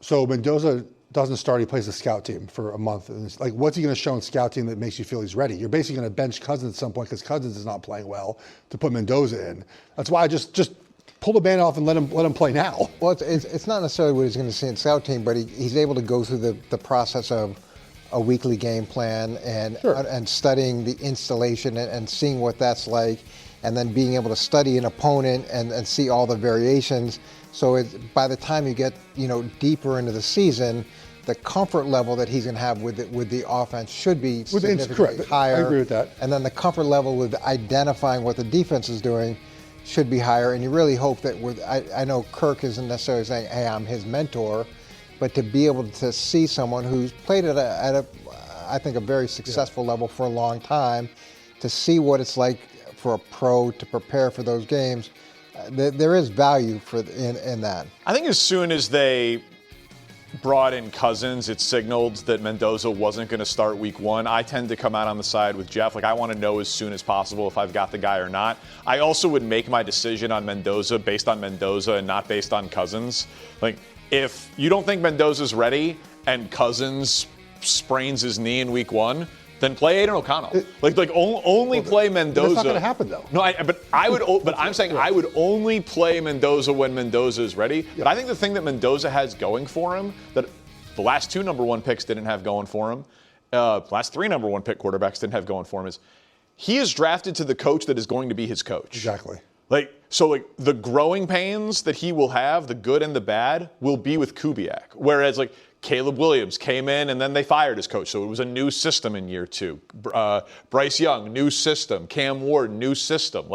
[SPEAKER 3] so Mendoza doesn't start, he plays the scout team for a month. And it's like, what's he going to show in scout team that makes you feel he's ready? You're basically going to bench Cousins at some point because Cousins is not playing well to put Mendoza in. That's why I just pull the band off and let him play now.
[SPEAKER 4] Well, it's not necessarily what he's going to see in scout team, but he's able to go through the process of a weekly game plan and studying the installation and seeing what that's like, and then being able to study an opponent and see all the variations. So by the time you get deeper into the season, the comfort level that he's going to have with the offense should be significantly higher.
[SPEAKER 3] I agree with that.
[SPEAKER 4] And then the comfort level with identifying what the defense is doing should be higher. And you really hope that I know Kirk isn't necessarily saying, hey, I'm his mentor, but to be able to see someone who's played at I think a very successful level for a long time, to see what it's like for a pro to prepare for those games, there is value in that.
[SPEAKER 2] I think as soon as they brought in Cousins, it signaled that Mendoza wasn't going to start week 1. I tend to come out on the side with Jeff. I want to know as soon as possible if I've got the guy or not. I also would make my decision on Mendoza based on Mendoza and not based on Cousins. If you don't think Mendoza's ready and Cousins sprains his knee in week 1, then play Aiden O'Connell. Only play Mendoza.
[SPEAKER 3] That's not going to happen, though.
[SPEAKER 2] No, I'm saying I would only play Mendoza when Mendoza is ready. But I think the thing that Mendoza has going for him, that the last 2 number 1 picks didn't have going for him, last 3 number 1 pick quarterbacks didn't have going for him, is he is drafted to the coach that is going to be his coach.
[SPEAKER 3] Exactly.
[SPEAKER 2] The growing pains that he will have, the good and the bad, will be with Kubiak. Whereas Caleb Williams came in and then they fired his coach, so it was a new system in year 2. Bryce Young, new system. Cam Ward, new system.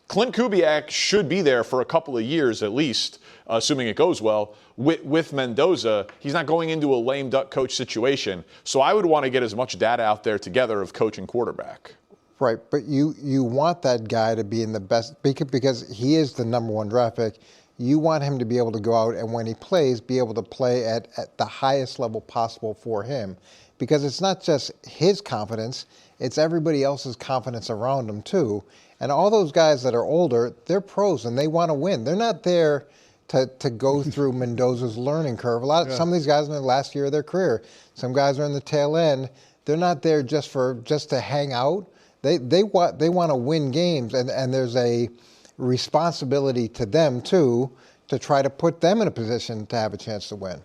[SPEAKER 2] Clint Kubiak should be there for a couple of years at least, assuming it goes well. With Mendoza, he's not going into a lame duck coach situation, so I would want to get as much data out there together of coach and quarterback.
[SPEAKER 4] Right, but you want that guy to be in the best, because he is the number 1 draft pick. You want him to be able to go out and when he plays, be able to play at the highest level possible for him. Because it's not just his confidence, it's everybody else's confidence around him too. And all those guys that are older, they're pros and they want to win. They're not there to go through Mendoza's learning curve. Some of these guys are in the last year of their career. Some guys are in the tail end. They're not there just to hang out. They want to win games, and there's a responsibility to them too to try to put them in a position to have a chance to win.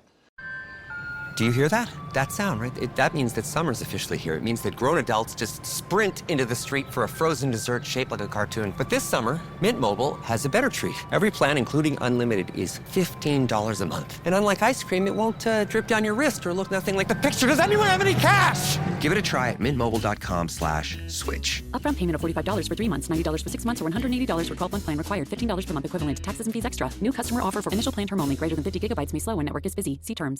[SPEAKER 11] Do you hear that? That sound, right? That means that summer's officially here. It means that grown adults just sprint into the street for a frozen dessert shaped like a cartoon. But this summer, Mint Mobile has a better treat. Every plan, including unlimited, is $15 a month. And unlike ice cream, it won't drip down your wrist or look nothing like the picture. Does anyone have any cash? Give it a try at mintmobile.com/switch.
[SPEAKER 12] Upfront payment of $45 for 3 months, $90 for 6 months, or $180 for 12-month plan required. $15 per month equivalent. Taxes and fees extra. New customer offer for initial plan term only. Greater than 50 gigabytes may slow when network is busy. See terms.